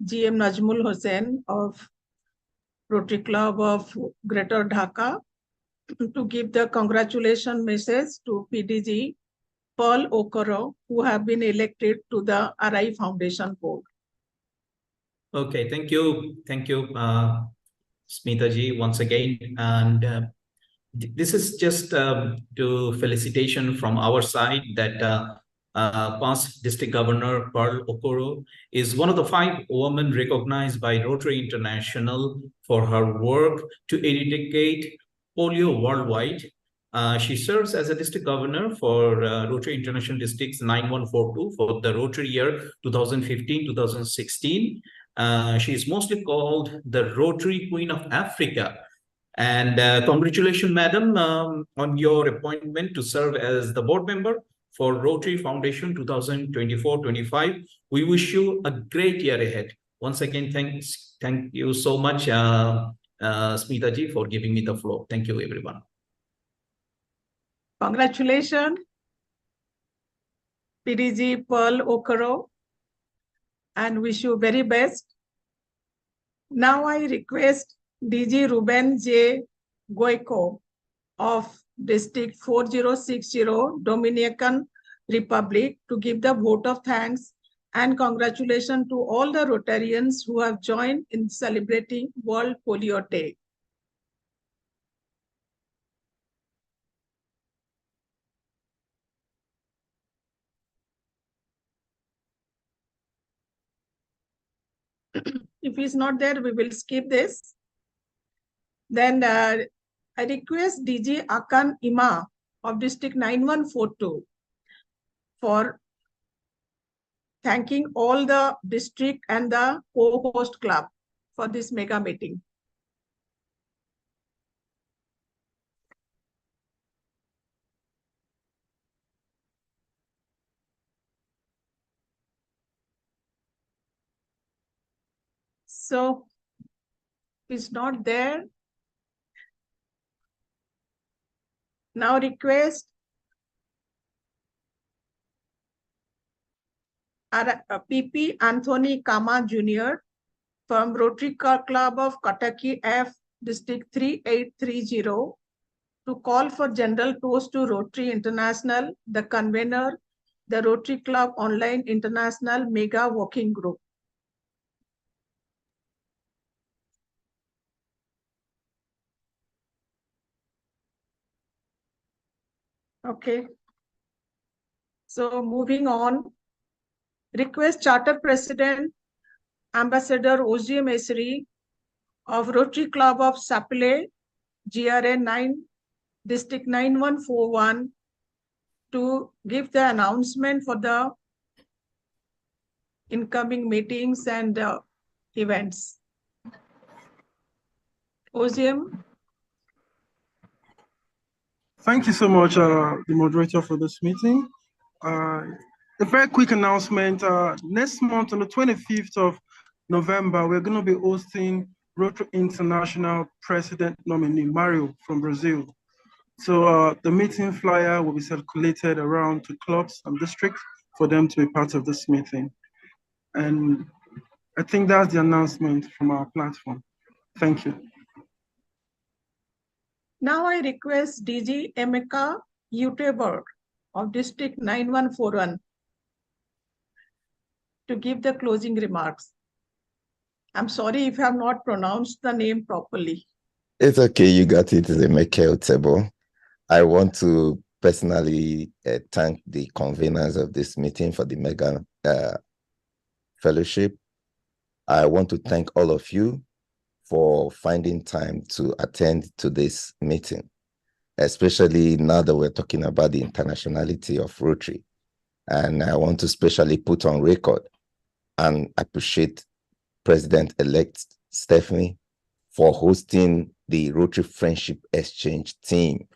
[SPEAKER 2] GM Najmul Hossain of Rotary Club of Greater Dhaka to give the congratulation message to PDG Paul Okoro, who have been elected to the RI Foundation Board.
[SPEAKER 5] Okay, thank you, Smita ji, once again. And this is just to felicitation from our side that past District Governor Pearl Okoro is one of the 5 women recognized by Rotary International for her work to eradicate polio worldwide. She serves as a district governor for Rotary International Districts 9142 for the Rotary year 2015-2016. She is mostly called the Rotary Queen of Africa. And congratulations, madam, on your appointment to serve as the board member for Rotary Foundation 2024-25. We wish you a great year ahead. Once again, thank you so much, Smita ji, for giving me the floor. Thank you, everyone.
[SPEAKER 2] Congratulations, PDG Pearl Okoro, and wish you very best. Now I request DG Ruben J. Goico of District 4060, Dominican Republic, to give the vote of thanks and congratulations to all the Rotarians who have joined in celebrating World Polio Day. If he's not there, we will skip this. Then I request DG Akan Ima of District 9142 for thanking all the district and the co-host club for this mega meeting. So, if it's not there, now request PP Anthony Kama Jr. from Rotary Club of Kataki F, District 3830, to call for general toast to Rotary International, the convener, the Rotary Club Online International Mega Working Group. Okay. So moving on, request Charter President, Ambassador OGM Esri of Rotary Club of Sapele, GRA 9, District 9141, to give the announcement for the incoming meetings and events. OGM.
[SPEAKER 1] Thank you so much, the moderator, for this meeting. A very quick announcement. Next month, on the 25th of November, we're going to be hosting Rotary International President nominee Mario from Brazil. So the meeting flyer will be circulated around to clubs and districts for them to be part of this meeting. And I think that's the announcement from our platform. Thank you.
[SPEAKER 2] Now I request DG Emeka Uteberg of District 9141 to give the closing remarks. I'm sorry if I have not pronounced the name properly.
[SPEAKER 12] It's okay, you got it, Emeka Uteberg. I want to personally thank the conveners of this meeting for the mega fellowship. I want to thank all of you for finding time to attend to this meeting, especially now that we're talking about the internationality of Rotary. And I want to especially put on record and appreciate President-elect Stephanie for hosting the Rotary Friendship Exchange team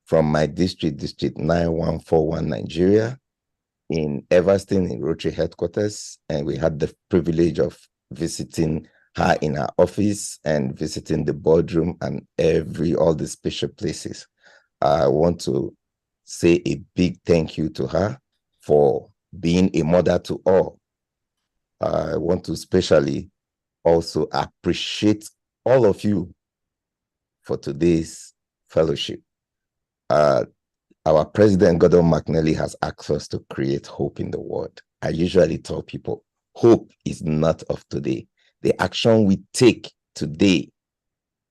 [SPEAKER 12] from my district, District 9141, Nigeria, in Everston, in Rotary headquarters. And we had the privilege of visiting her in her office and visiting the boardroom and all the special places. I want to say a big thank you to her for being a mother to all. I want to especially also appreciate all of you for today's fellowship. Our president, Gordon McNally, has asked us to create hope in the world. I usually tell people, hope is not of today. The action we take today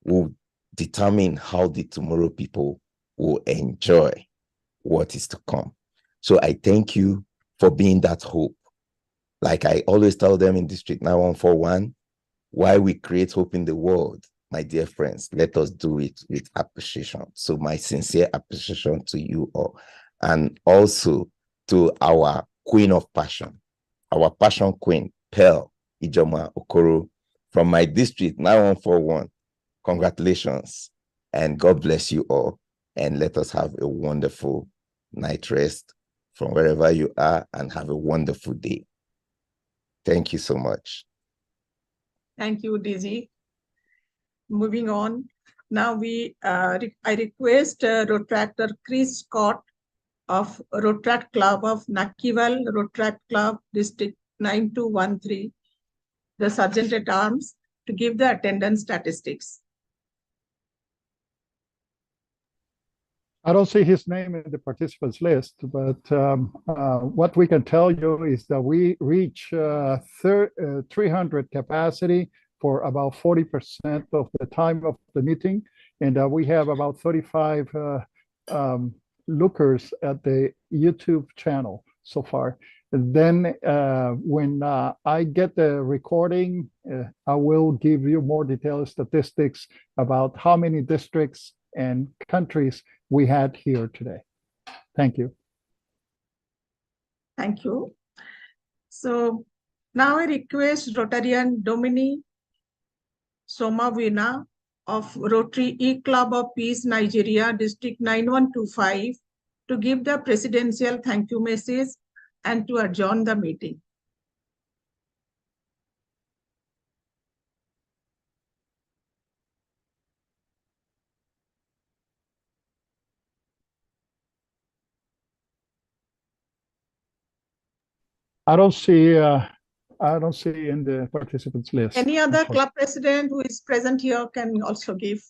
[SPEAKER 12] will determine how the tomorrow people will enjoy what is to come. So I thank you for being that hope. Like I always tell them in District 9141, why we create hope in the world, my dear friends, let us do it with appreciation. So my sincere appreciation to you all, and also to our Queen of Passion, our Passion Queen, Pearl Ijoma Okoro, from my district 9141. Congratulations, and God bless you all, and let us have a wonderful night rest from wherever you are, and have a wonderful day. Thank you so much.
[SPEAKER 2] Thank you, DG. Moving on, now I request Rotractor Chris Scott of Rotract Club of Nakival, Rotract Club, District 9213, the Sergeant at Arms, to give the attendance statistics.
[SPEAKER 3] I don't see his name in the participants list, but what we can tell you is that we reach 300 capacity for about 40% of the time of the meeting, and we have about 35 lookers at the YouTube channel so far. And then when I get the recording, I will give you more detailed statistics about how many districts and countries we had here today. Thank you.
[SPEAKER 2] Thank you. So now I request Rotarian Domini Somavina of Rotary E-Club of Peace, Nigeria, District 9125, to give the presidential thank you message and to adjourn the meeting.
[SPEAKER 3] I don't see in the participants list.
[SPEAKER 2] Any other club president who is present here can also give.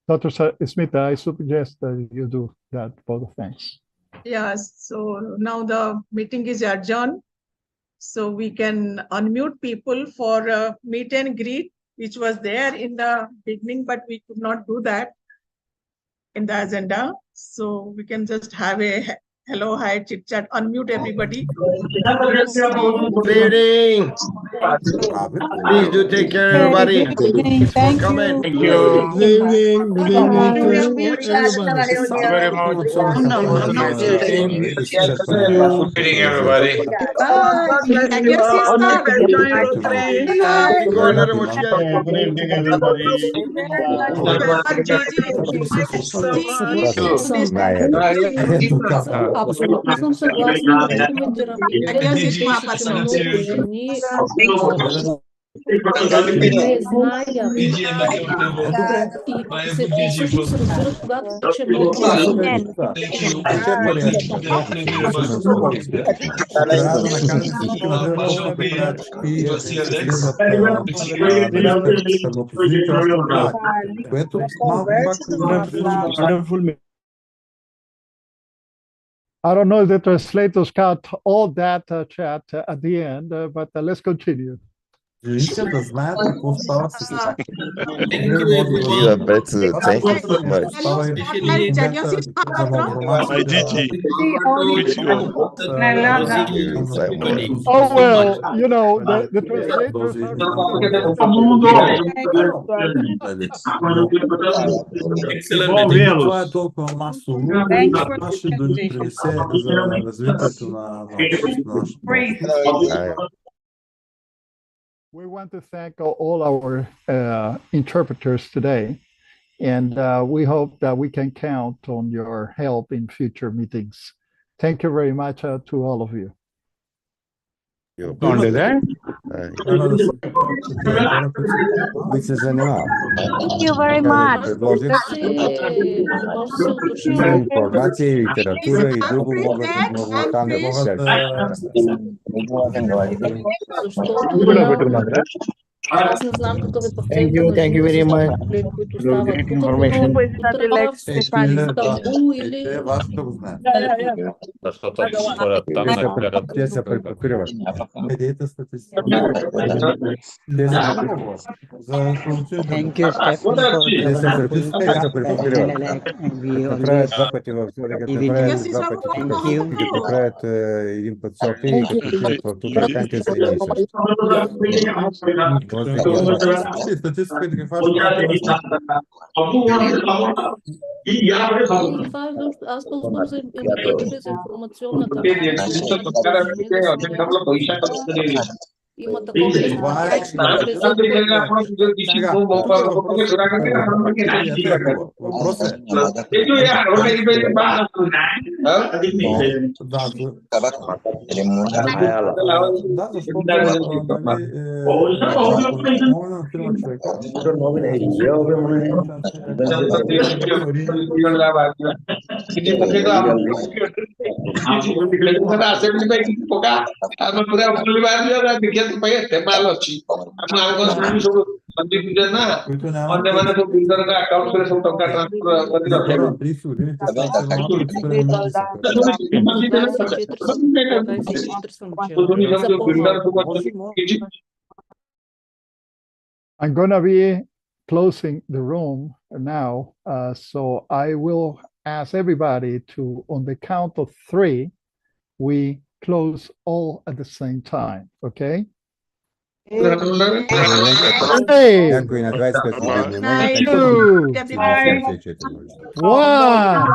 [SPEAKER 3] Dr. Smith, I suggest that you do that for the thanks.
[SPEAKER 2] Yes, so now the meeting is adjourned. So we can unmute people for a meet and greet, which was there in the beginning, but we could not do that in the agenda. So we can just have a hello, hi, chit chat, unmute everybody.
[SPEAKER 11] Good evening. Please do take care, everybody. Thanks for coming.
[SPEAKER 3] Thank you. Good evening. Good evening to everybody.
[SPEAKER 13] Good evening, everybody.
[SPEAKER 2] Bye. Thank you, sister.
[SPEAKER 11] Thank you very much.
[SPEAKER 7] Good evening, everybody.
[SPEAKER 14] Абсолютно съм съгласна да коментирам. Не зная. И се също се разбира, когато че много
[SPEAKER 3] I don't know if the translators got all that chat at the end, but let's continue.
[SPEAKER 12] You are better. Thank you so much.
[SPEAKER 7] My DG.
[SPEAKER 3] Oh, well, you know, the translators We want to thank all our interpreters today, and we hope that we can count on your help in future meetings. Thank you very much to all of you.
[SPEAKER 12] Thank
[SPEAKER 15] you very much.
[SPEAKER 16] Информация, литература и друго могат там да
[SPEAKER 14] Аз не знам какъв е процентът
[SPEAKER 16] Thank you very much.
[SPEAKER 14] които стават тук, но Истанбул или...
[SPEAKER 16] Защото те се препокриват. Медиите статистика. Thank you, Stephanie. Те се препокриват. Като правят два пъти в Соли, като правят два пъти тук, като правят един път София и като отидат в тук, така те са един и същи. Статистика да ги
[SPEAKER 14] Аз по-скоро за информационната. Има такова.
[SPEAKER 13] Itu ya, udah ibadah banget. ଅନ୍ୟମାନେ ସବୁ ବିଲ୍ଡରଙ୍କ ଆକାଉଣ୍ଟରେ ସବୁ ଟଙ୍କା transfer କରି ରଖିବାକୁ।
[SPEAKER 3] I'm going to be closing the room now, so I will ask everybody to, on the count of 3, we close all at the same time, okay? Hey. 2, 1.